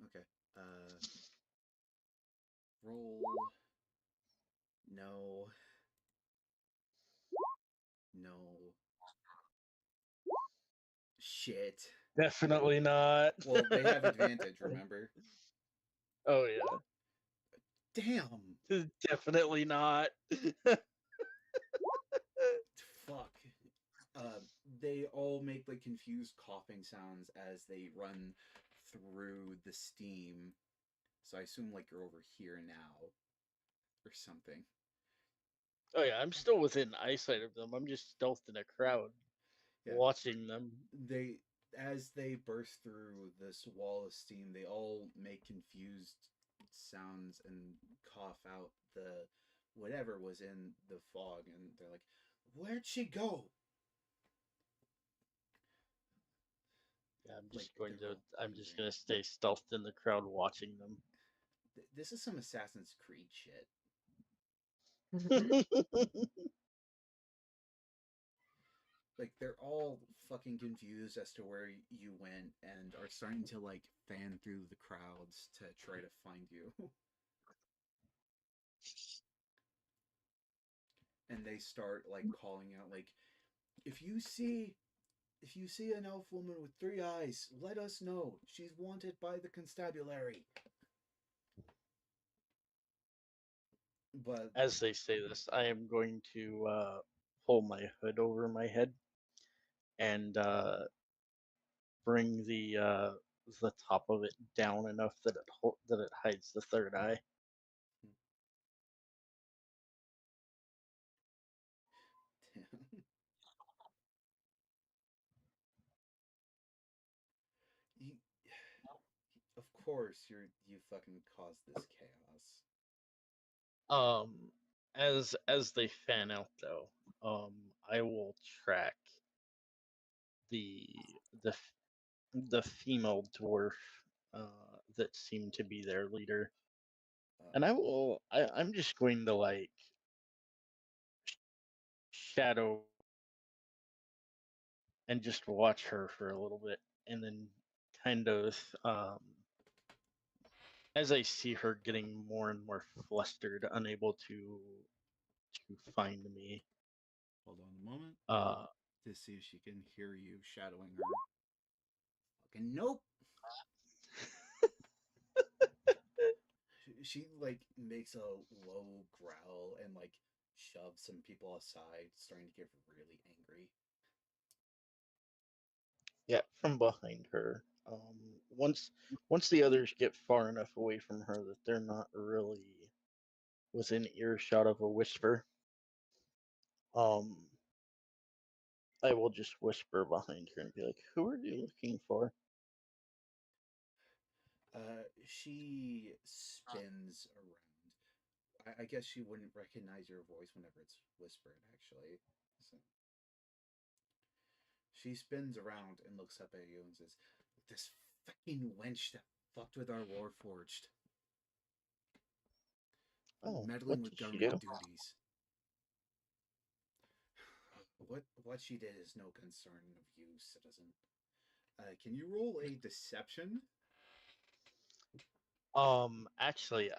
Okay. Roll. No. No. Shit. Definitely not. Well, they have advantage, remember? Oh yeah. Damn. Definitely not. Fuck. They all make like confused coughing sounds as they run through the steam. So I assume like you're over here now or something. Oh yeah, I'm still within eyesight of them. I'm just stealthed in a crowd, Yeah. watching them. They as they burst through this wall of steam, they all make confused sounds and cough out the whatever was in the fog, and they're like, "Where'd she go?" Yeah, Like they're all I'm just losing. gonna stay stealthed in the crowd, watching them. This is some Assassin's Creed shit. Like they're all fucking confused as to where you went and are starting to like fan through the crowds to try to find you. And they start like calling out like if you see an elf woman with 3 eyes, let us know. She's wanted by the constabulary. But As they say this, I am going to pull my hood over my head and bring the top of it down enough that it hides the third eye. you, of course you fucking caused this chaos. Um, as they fan out though, I will track the the the female dwarf that seemed to be their leader, and I'm just going to like shadow and just watch her for a little bit, and then kind of as I see her getting more and more flustered, unable to find me. Hold on a moment Uh, to see if she can hear you shadowing her. Fucking nope. She like makes a low growl and like shoves some people aside, starting to get really angry. yeah, from behind her. Once the others get far enough away from her that they're not really within earshot of a whisper, um, I will just whisper behind her and be like, "Who are you looking for?" She spins around. I guess she wouldn't recognize your voice whenever it's whispered, actually. So she spins around and looks up at you and says, "This fucking wench that fucked with our warforged, Oh, meddling what with did she government do? duties. What she did is no concern of you, citizen. Can you roll a deception?" Actually,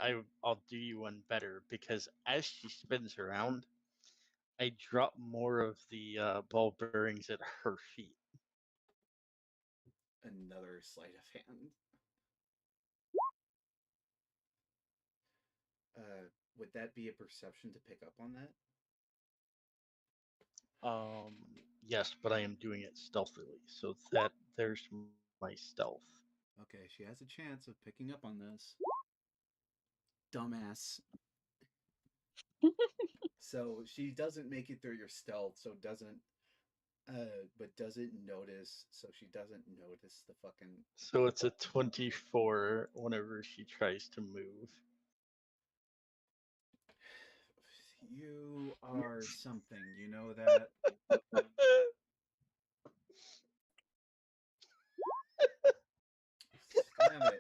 I'll do you one better because as she spins around, I drop more of the ball bearings at her feet. Another sleight of hand. Would that be a perception to pick up on that? Um, yes, but I am doing it stealthily, so that there's my stealth. Okay, she has a chance of picking up on this. Dumbass. So she doesn't make it through your stealth, so doesn't but doesn't notice, so she doesn't notice the fucking So it's a 24 whenever she tries to move. you are something, you know that? Damn it.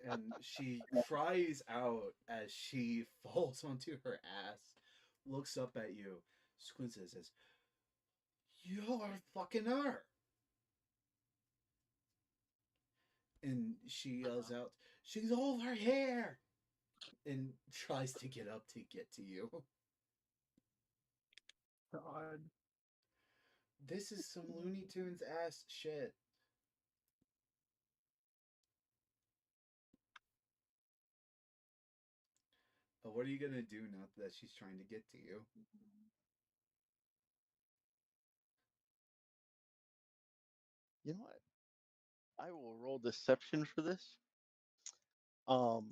And she cries out as she falls onto her ass, looks up at you, squints and says, "You're fucking her!" And she yells out, "She's over here!" And tries to get up to get to you. God. This is some Looney Tunes ass shit. What are you gonna do now that she's trying to get to you? You know what? I will roll deception for this. Um,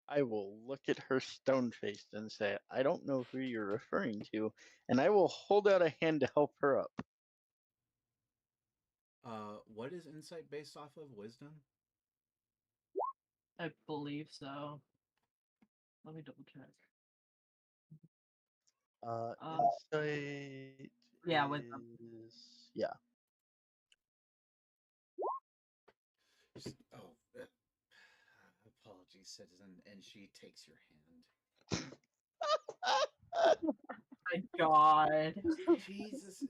I will look at her stone faced and say, I don't know who you're referring to, and I will hold out a hand to help her up. What is insight based off of? Wisdom? I believe so. Let me double check. Insight Yeah, wisdom. is yeah. Oh, apologies, citizen. And she takes your hand. God. Jesus,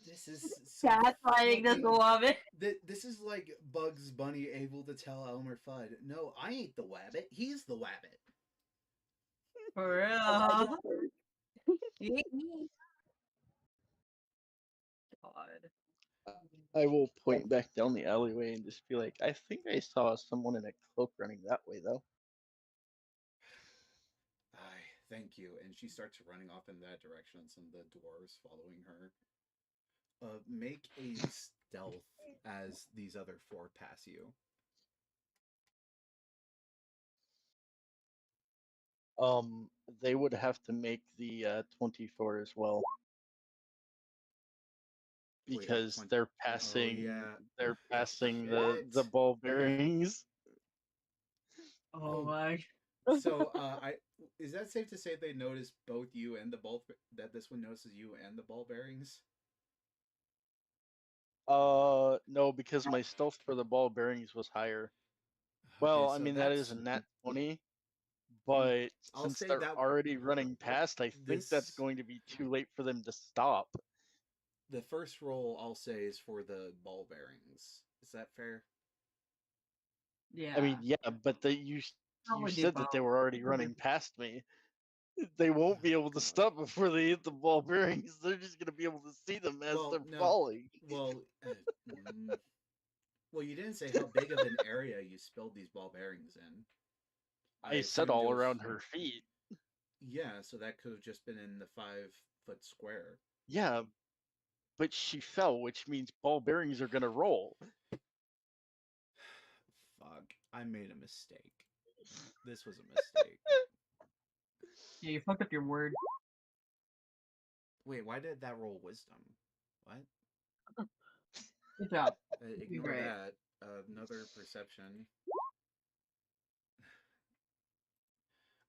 this is so Gaslighting this fucking. woman. This is like Bugs Bunny able to tell Elmer Fudd, no, I ain't the wabbit, he's the wabbit. For I real. just heard. God. I will point back down the alleyway and just be like, I think I saw someone in a cloak running that way, though. Aye, thank you. And she starts running off in that direction, some of the dwarves following her. Make a stealth as these other four pass you. They would have to make the 24 as well. Wait, like Because 20. they're Oh, passing yeah. they're passing the Shit. ball bearings. Oh Oh, my. so I is that safe to say they notice both you and the ball that this one notices you and the ball bearings? No, because my stealth for the ball bearings was higher. Okay, Well, I so mean that is a that's. nat 20, but I'll since say they're that already running past, I think that's this going to be too late for them to stop. the first roll I'll say is for the ball bearings. Is that fair? Yeah. I mean, yeah, but you Probably do said that they both. were already running past me. They won't be able to God. stop before they hit the ball bearings. They're just going to be able to see them as Well, they're no. falling. Well, well, you didn't say how big of an area you spilled these ball bearings in. I I said assumed it all was. around her feet. Yeah, so that could have just been in the 5 foot square. Yeah, but she fell, which means ball bearings are going to roll. Fuck, I made a mistake. This was a mistake. Yeah, you fucked up your word. Wait, why did that roll wisdom? What? Good job. Ignore Great. that. Another perception.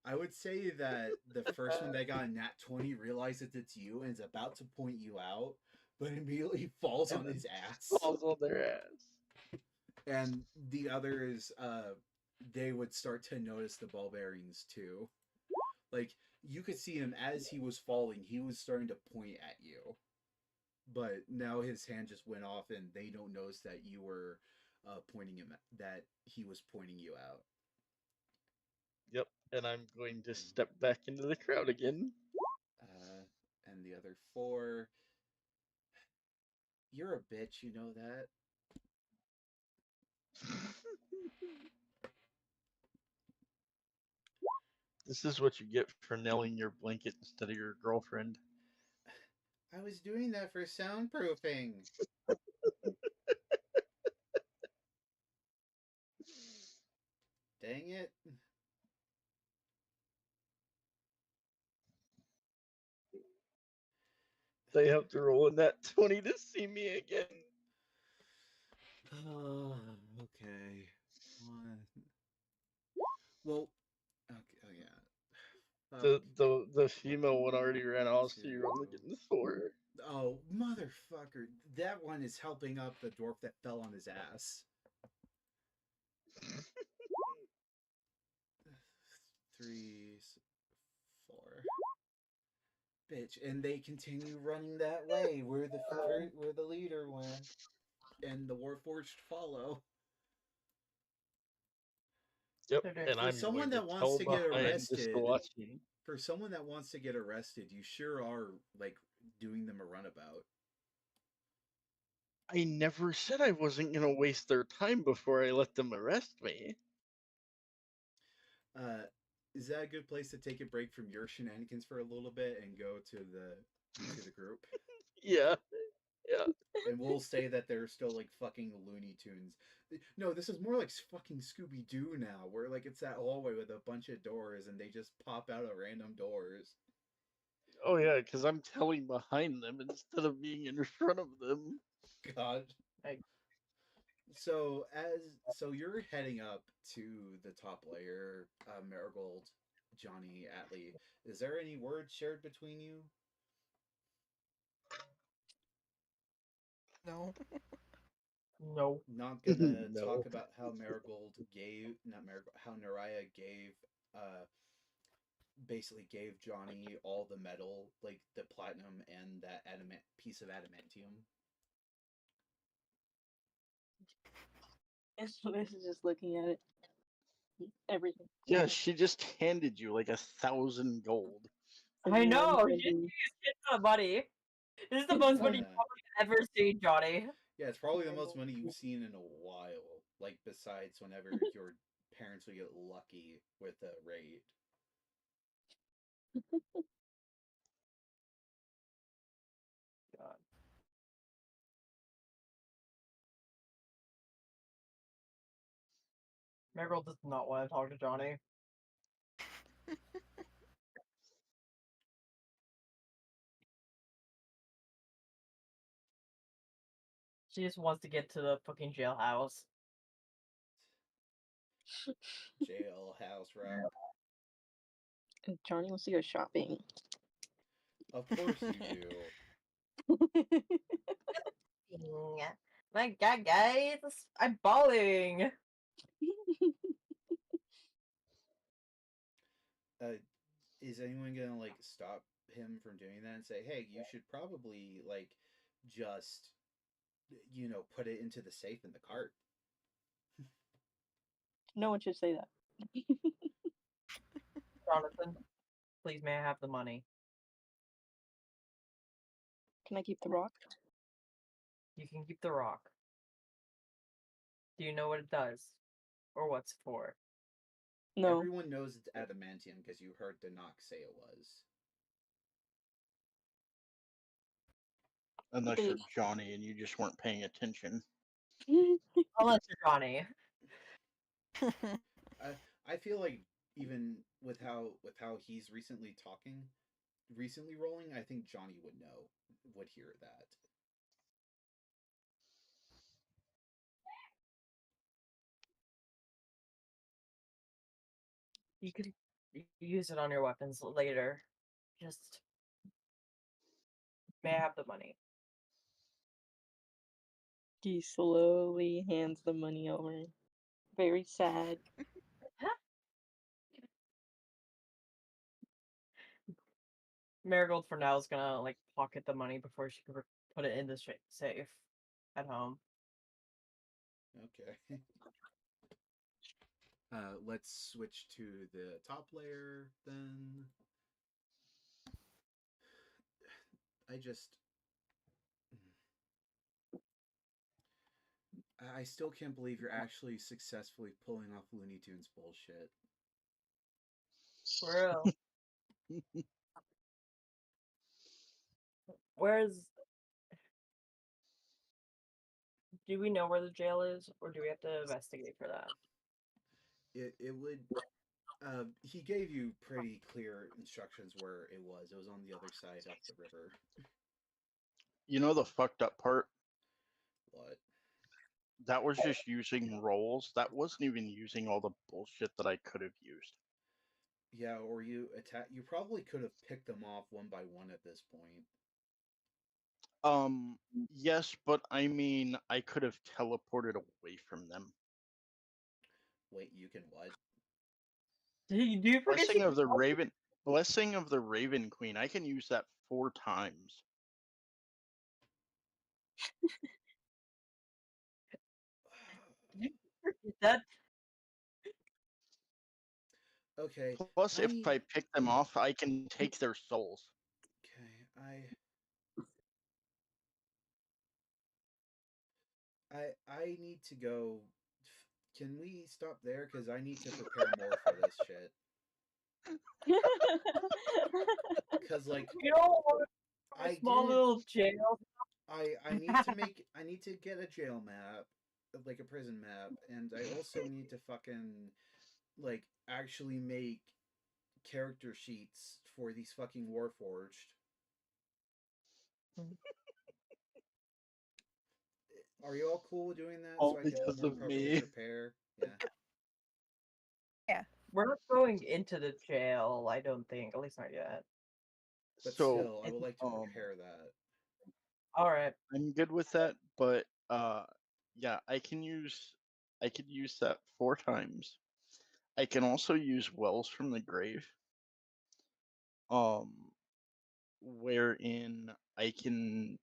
I would say that the first one that got a nat 20 realizes it's you and is about to point you out, but immediately falls on his ass. Falls on their ass. And the others, they would start to notice the ball bearings too. Like, you could see him as he was falling, he was starting to point at you. But now his hand just went off and they don't notice that you were pointing him, that he was pointing you out. Yep, and I'm going to step back into the crowd again. And the other four, you're a bitch, you know that? This is what you get for nailing your blanket instead of your girlfriend. I was doing that for soundproofing. Dang it. They have to roll in that 20 to see me again. Oh, okay. One. Well, okay, oh yeah. The female one already ran off, so you're only Two. getting 4. Oh, motherfucker. That one is helping up the dwarf that fell on his ass. 3, 4. Bitch, and they continue running that way where the leader went, and the Warforged follow. Yep, Okay. and For I'm someone going to that wants tell to get behind just to arrested, watch me. for someone that wants to get arrested, you sure are like doing them a runabout. I never said I wasn't going to waste their time before I let them arrest me. Is that a good place to take a break from your shenanigans for a little bit and go to the group? Yeah, yeah. And we'll say that they're still like fucking Looney Tunes. No, this is more like fucking Scooby Doo now, where like it's that hallway with a bunch of doors and they just pop out of random doors. Oh yeah, because I'm telling behind them instead of being in front of them. God. Like, So you're heading up to the top layer, Marigold, Johnny, Atlee. Is there any words shared between you? No. no. Not gonna talk No. about how Marigold gave, not Marigold, how Naraya gave basically gave Johnny all the metal, like the platinum and that piece of adamantium. And so this is just looking at it. Everything. Yeah, she just handed you like 1,000 gold. I know. Everyone She can used shit ton of money. This is the most money you've Yeah. probably ever seen, Johnny. Yeah, it's probably the most money you've seen in a while. Like, besides whenever your parents would get lucky with a raid. God. Marigold does not want to talk to Johnny. She just wants to get to the fucking jailhouse. Jailhouse route. And Johnny wants to go shopping. Of course you do. My God, guys, I'm bawling. Is anyone gonna like stop him from doing that and say, "Hey, you should probably like just put it into the safe in the cart"? No one should say that. Jonathan, please may I have the money? Can I keep the rock? You can keep the rock. Do you know what it does? Or what's it for? No. Everyone knows it's adamantium because you heard Danak say it was. Unless They- you're Johnny and you just weren't paying attention. Unless you're Johnny. I feel like even with how he's recently rolling, I think Johnny would hear that. You could use it on your weapons later. Just may I have the money? He slowly hands the money over. Very sad. Marigold for now is gonna like pocket the money before she can put it in the safe at home. Okay. Let's switch to the top layer then. I still can't believe you're actually successfully pulling off Looney Tunes bullshit. For real. Where's... Do we know where the jail is, or do we have to investigate for that? It would. He gave you pretty clear instructions where it was. It was on the other side up the river. You know the fucked up part? What? That was just using rolls. That wasn't even using all the bullshit that I could have used. Yeah, or you probably could have picked them off one by one at this point. Yes, but I mean, I could have teleported away from them. Wait, you can what? Do you forget Blessing of the Raven Queen. I can use that 4 times. Did you forget that? Okay. Plus, if I pick them off, I can take their souls. Okay, I need to go. Can we stop there? Because I need to prepare more for this shit. Because like, You don't want a small little jail. I need to get a jail map, like a prison map, and I also need to fucking like actually make character sheets for these fucking Warforged. Are you all cool with doing that? All so I can because more of properly me. prepare. Yeah. Yeah. We're not going into the jail, I don't think. At least not yet. But So, still, I would like to prepare that. Alright. I'm good with that, but yeah, I could use that 4 times. I can also use Wells from the Grave. therein I can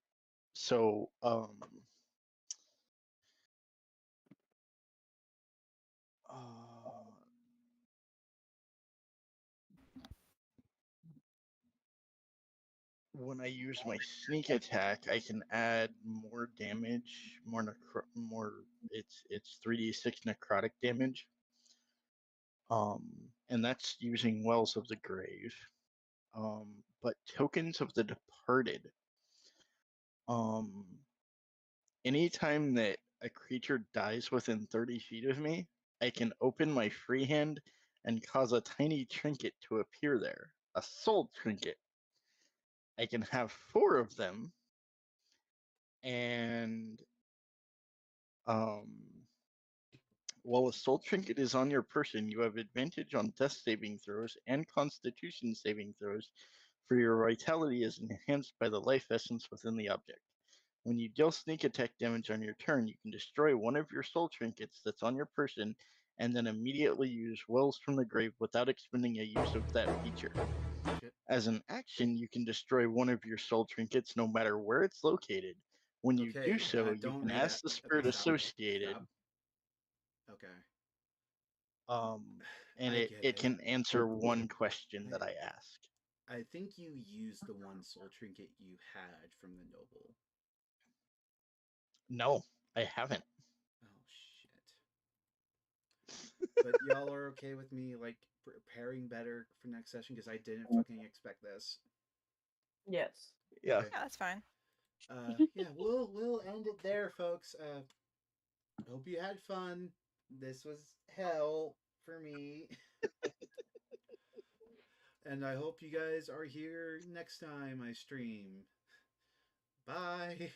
when I use my sneak attack, I can add more damage, more. It's 3d6 necrotic damage. And that's using Wells of the Grave. But Tokens of the Departed. Anytime that a creature dies within 30 feet of me, I can open my free hand and cause a tiny trinket to appear there. A soul trinket. I can have 4 of them, and while a soul trinket is on your person, you have advantage on death saving throws and constitution saving throws, for your vitality is enhanced by the life essence within the object. When you deal sneak attack damage on your turn, you can destroy one of your soul trinkets that's on your person, and then immediately use Wells from the Grave without expending a use of that feature. Shit. As an action, you can destroy one of your soul trinkets no matter where it's located. When you do so, you don't can do that. ask the spirit Okay, stop. associated, Stop. Okay. and I it, get it it. can answer one question that I ask. I think you used the one soul trinket you had from the noble. No, I haven't. Oh shit. But y'all are okay with me like preparing better for next session because I didn't fucking expect this. Yes. Yeah. Okay. Yeah, that's fine. Yeah, we'll end it there, folks. Hope you had fun. This was hell for me. And I hope you guys are here next time I stream. Bye.